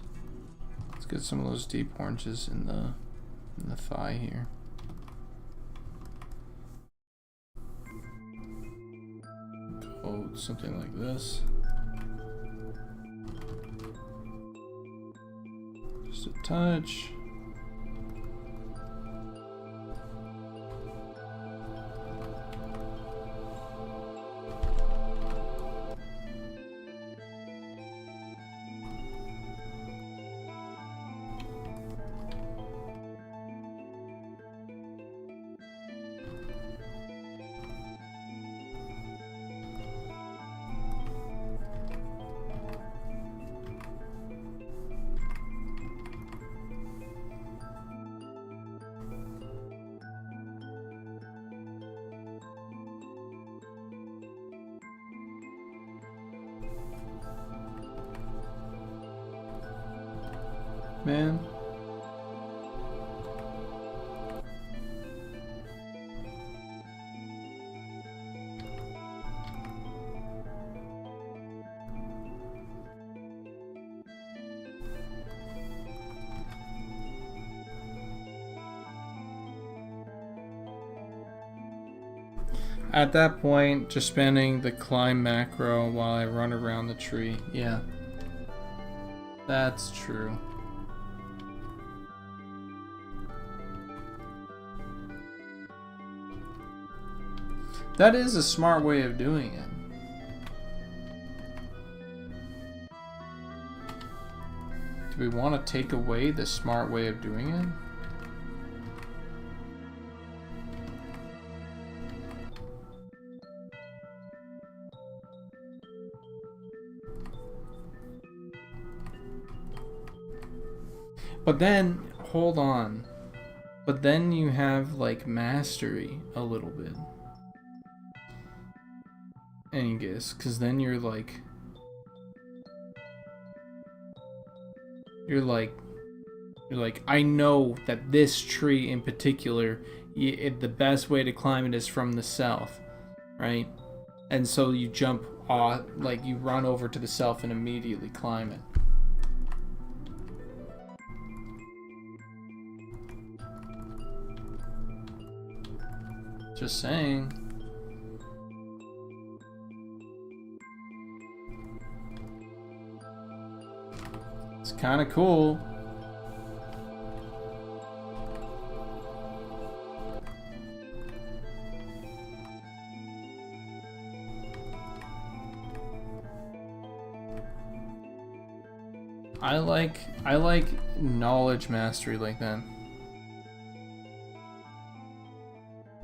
S1: Let's get some of those deep oranges in the thigh here. Oh, something like this. Just a touch. Man. At that point, just spamming the climb macro while I run around the tree. Yeah. That's true. That is a smart way of doing it. Do we want to take away the smart way of doing it? But then, hold on. But then you have like mastery a little bit. Angus, because then you're like, I know that this tree in particular, the best way to climb it is from the south, right? And so you jump off, like you run over to the south and immediately climb it. Just saying. kind of cool. I like knowledge mastery like that.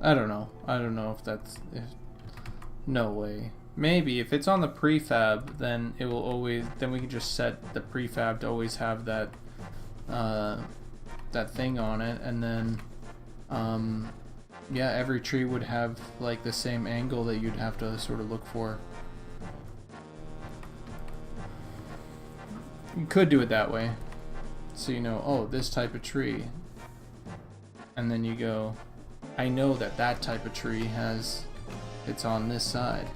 S1: I don't know if that's no way. Maybe if it's on the prefab, then it will always. Then we can just set the prefab to always have that that thing on it, and then yeah, every tree would have like the same angle that you'd have to sort of look for. You could do it that way, so you know, oh, this type of tree, and then you go, I know that that type of tree it's on this side.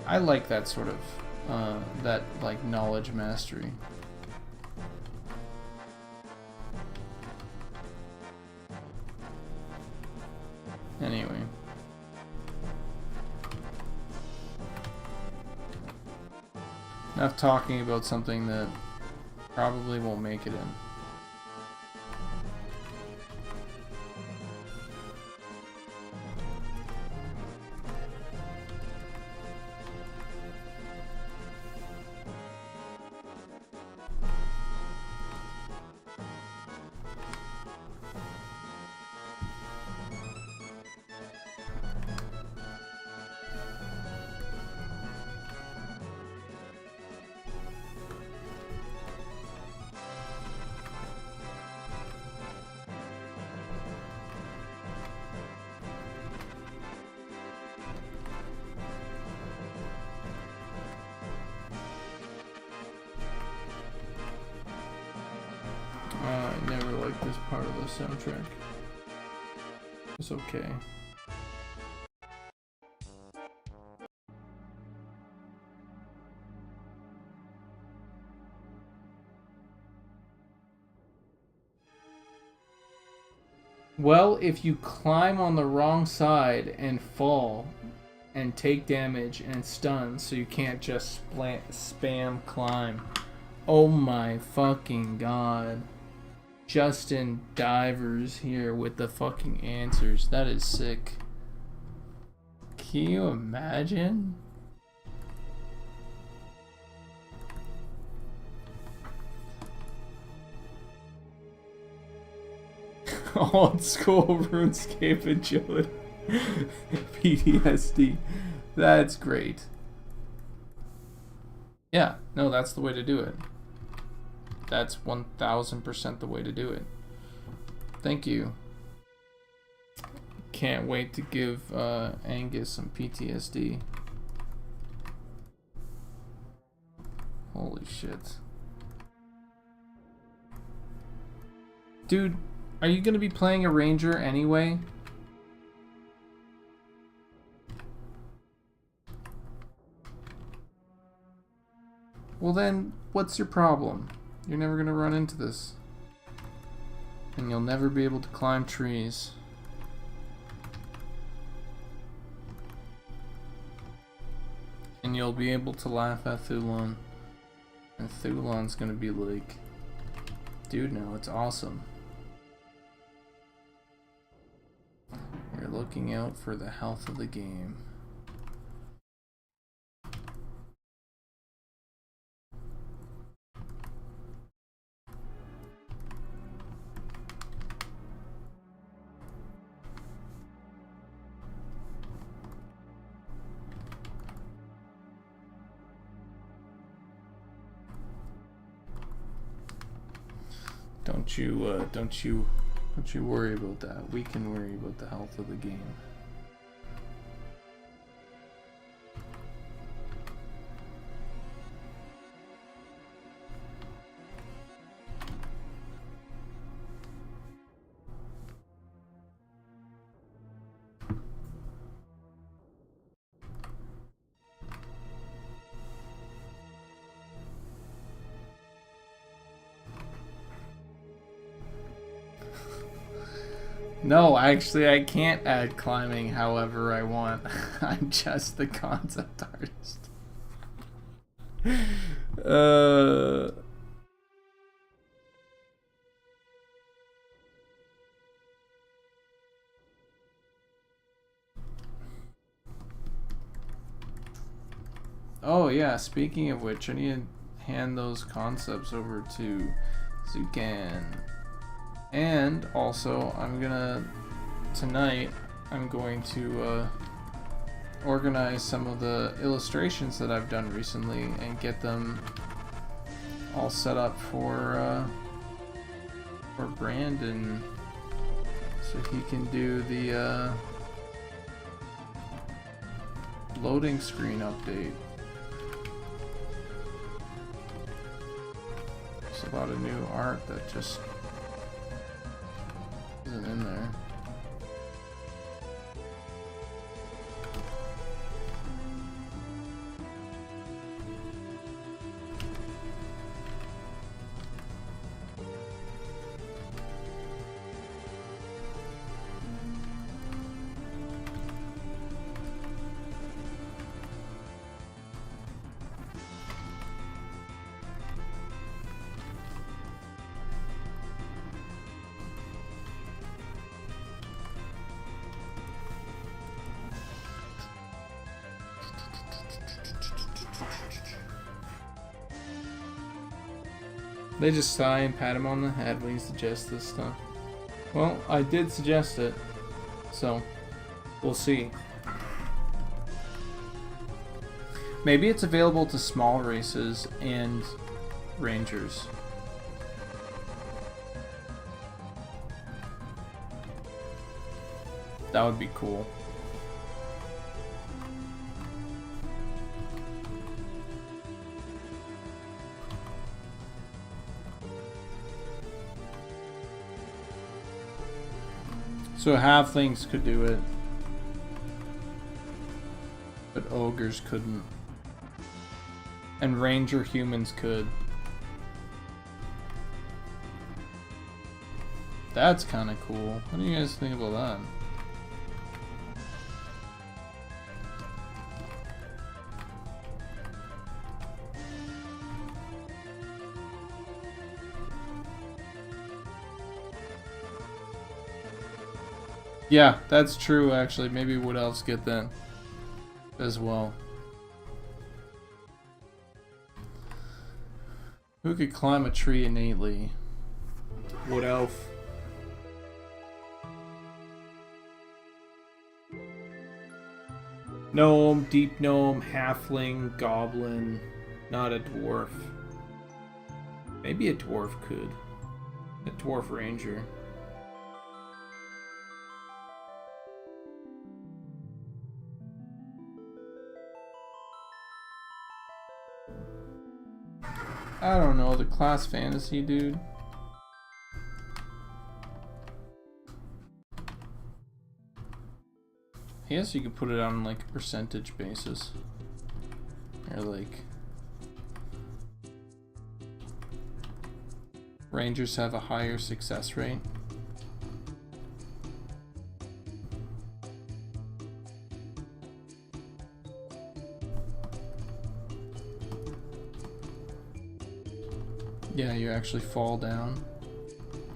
S1: I like that sort of that like knowledge mastery. Anyway. Enough talking about something that probably won't make it in. I never liked this part of the soundtrack. It's okay. Well, if you climb on the wrong side and fall and take damage and stun, so you can't just spam climb. Oh my fucking god. Justin Divers here with the fucking answers. That is sick. Can you imagine? Old school RuneScape agility. PTSD. That's great. Yeah, no, that's the way to do it. That's 1000% the way to do it. Thank you. Can't wait to give Angus some PTSD. Holy shit. Dude, are you gonna be playing a ranger anyway? Well then, what's your problem? You're never gonna run into this. And you'll never be able to climb trees. And you'll be able to laugh at Thulon. And Thulon's gonna be like, dude, no, it's awesome. You're looking out for the health of the game. Don't you worry about that. We can worry about the health of the game. No, actually, I can't add climbing however I want. I'm just the concept artist. Oh yeah, speaking of which, I need to hand those concepts over to Zukan. And also, tonight, I'm going to organize some of the illustrations that I've done recently and get them all set up for Brandon, so he can do the loading screen update. There's a lot of new art that just isn't in there. They just sigh and pat him on the head when he suggests this stuff. Well, I did suggest it, so we'll see. Maybe it's available to small races and rangers. That would be cool. So halflings could do it, but ogres couldn't. And ranger humans could. That's kind of cool. What do you guys think about that? Yeah, that's true actually. Maybe wood elves get that as well. Who could climb a tree innately? Wood elf. Gnome, deep gnome, halfling, goblin, not a dwarf. Maybe a dwarf could. A dwarf ranger. I don't know, the class fantasy dude. I guess you could put it on like a percentage basis. Or like rangers have a higher success rate. Yeah, you actually fall down,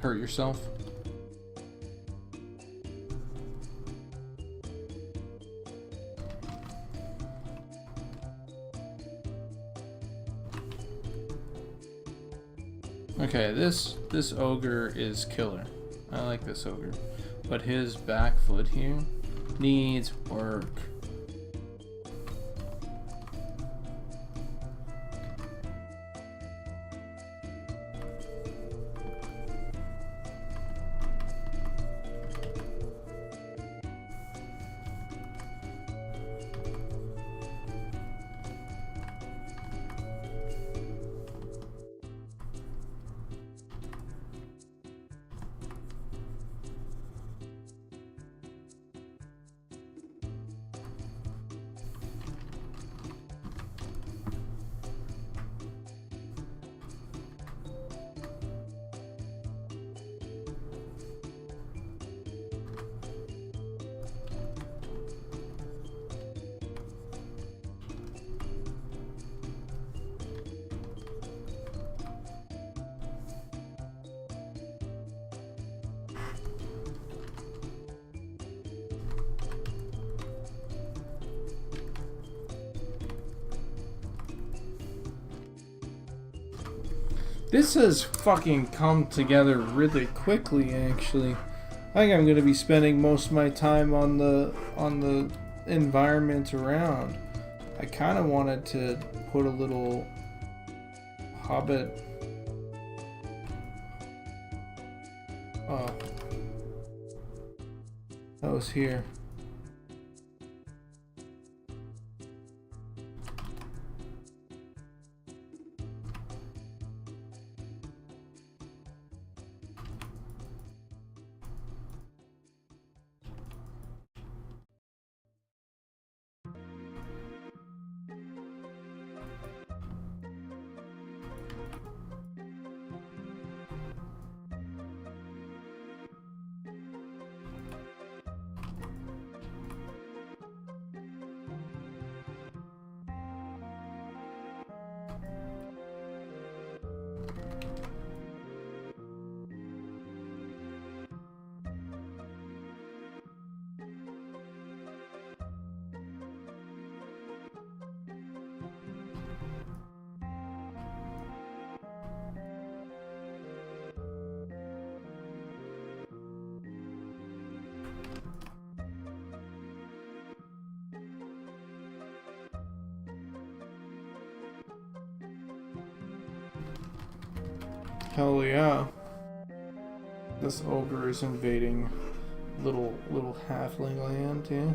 S1: hurt yourself. Okay, this ogre is killer. I like this ogre, but his back foot here needs work. This has fucking come together really quickly, actually. I think I'm gonna be spending most of my time on the environment around. I kind of wanted to put a little hobbit. Oh, that was here. Hell yeah. This ogre is invading little halfling land, yeah.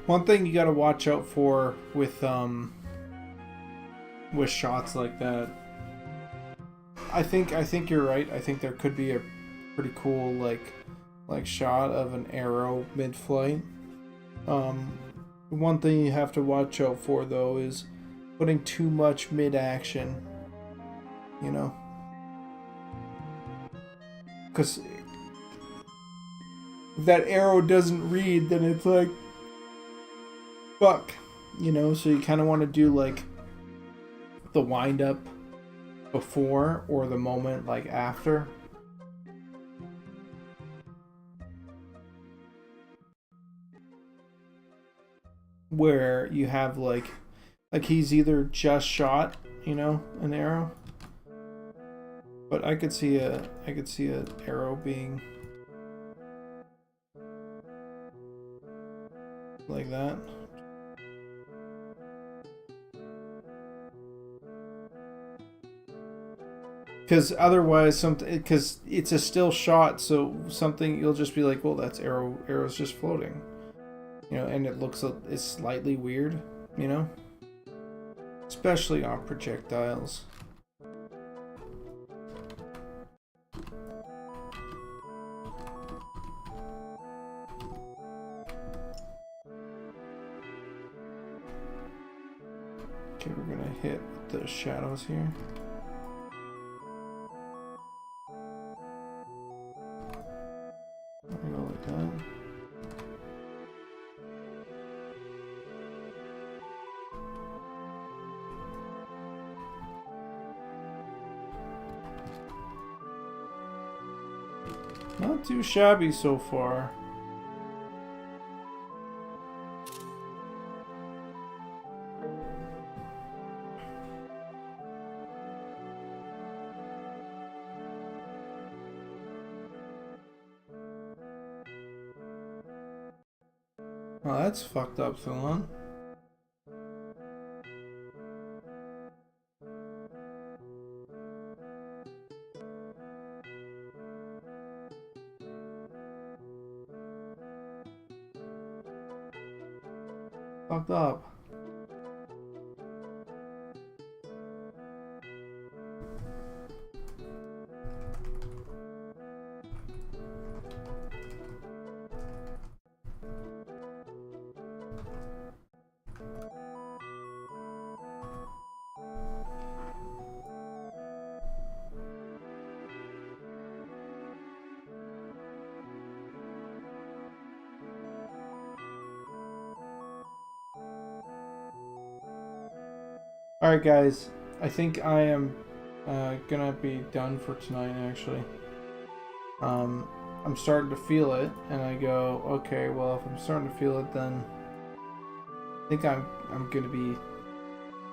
S1: One thing you gotta watch out for with shots like that. I think you're right. I think there could be a pretty cool like shot of an arrow mid-flight. One thing you have to watch out for though is putting too much mid-action. You know, because if that arrow doesn't read, then it's like fuck, you know, so you kind of want to do like the wind up before or the moment like after. Where you have like he's either just shot, you know, an arrow. But I could see a arrow being like that. Because otherwise, because it's a still shot, so something you'll just be like, well, that's arrow's just floating, you know, and it's slightly weird, you know, especially on projectiles. Okay, we're gonna hit the shadows here. Not too shabby so far. Oh, that's fucked up, Thulon. Fucked up. Alright guys, I think I am gonna be done for tonight actually. I'm starting to feel it and I go, okay, well if I'm starting to feel it then I think I'm gonna be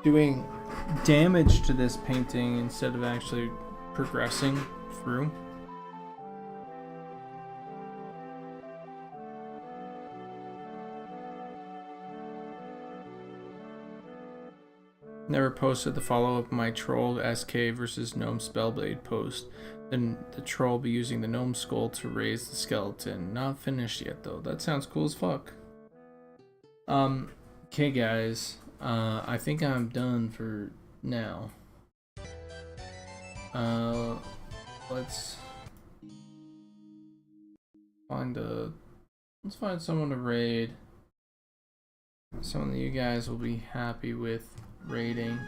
S1: doing damage to this painting instead of actually progressing through. Never posted the follow-up of my troll SK versus gnome spellblade post. Then the troll will be using the gnome skull to raise the skeleton. Not finished yet though. That sounds cool as fuck. Okay guys. I think I'm done for now. Let's find someone to raid. Someone that you guys will be happy with raiding.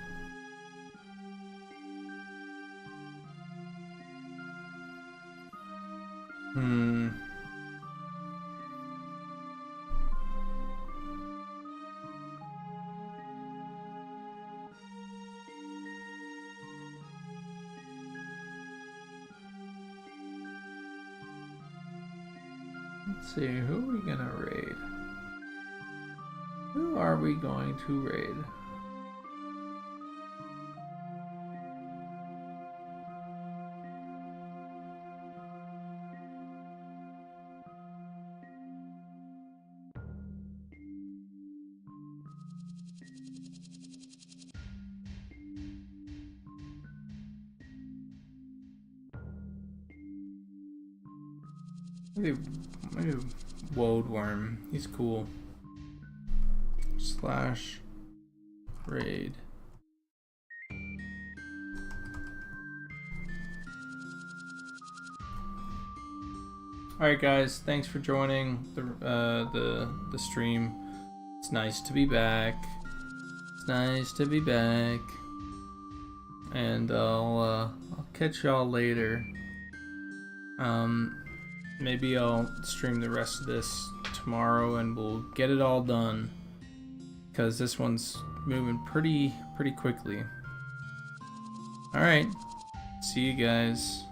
S1: Let's see, who are we gonna raid? Who are we going to raid? Maybe Woad Worm. He's cool. Slash raid. Alright guys, thanks for joining the stream. It's nice to be back. It's nice to be back. And I'll catch y'all later. Maybe I'll stream the rest of this tomorrow and we'll get it all done. Because this one's moving pretty quickly. Alright. See you guys.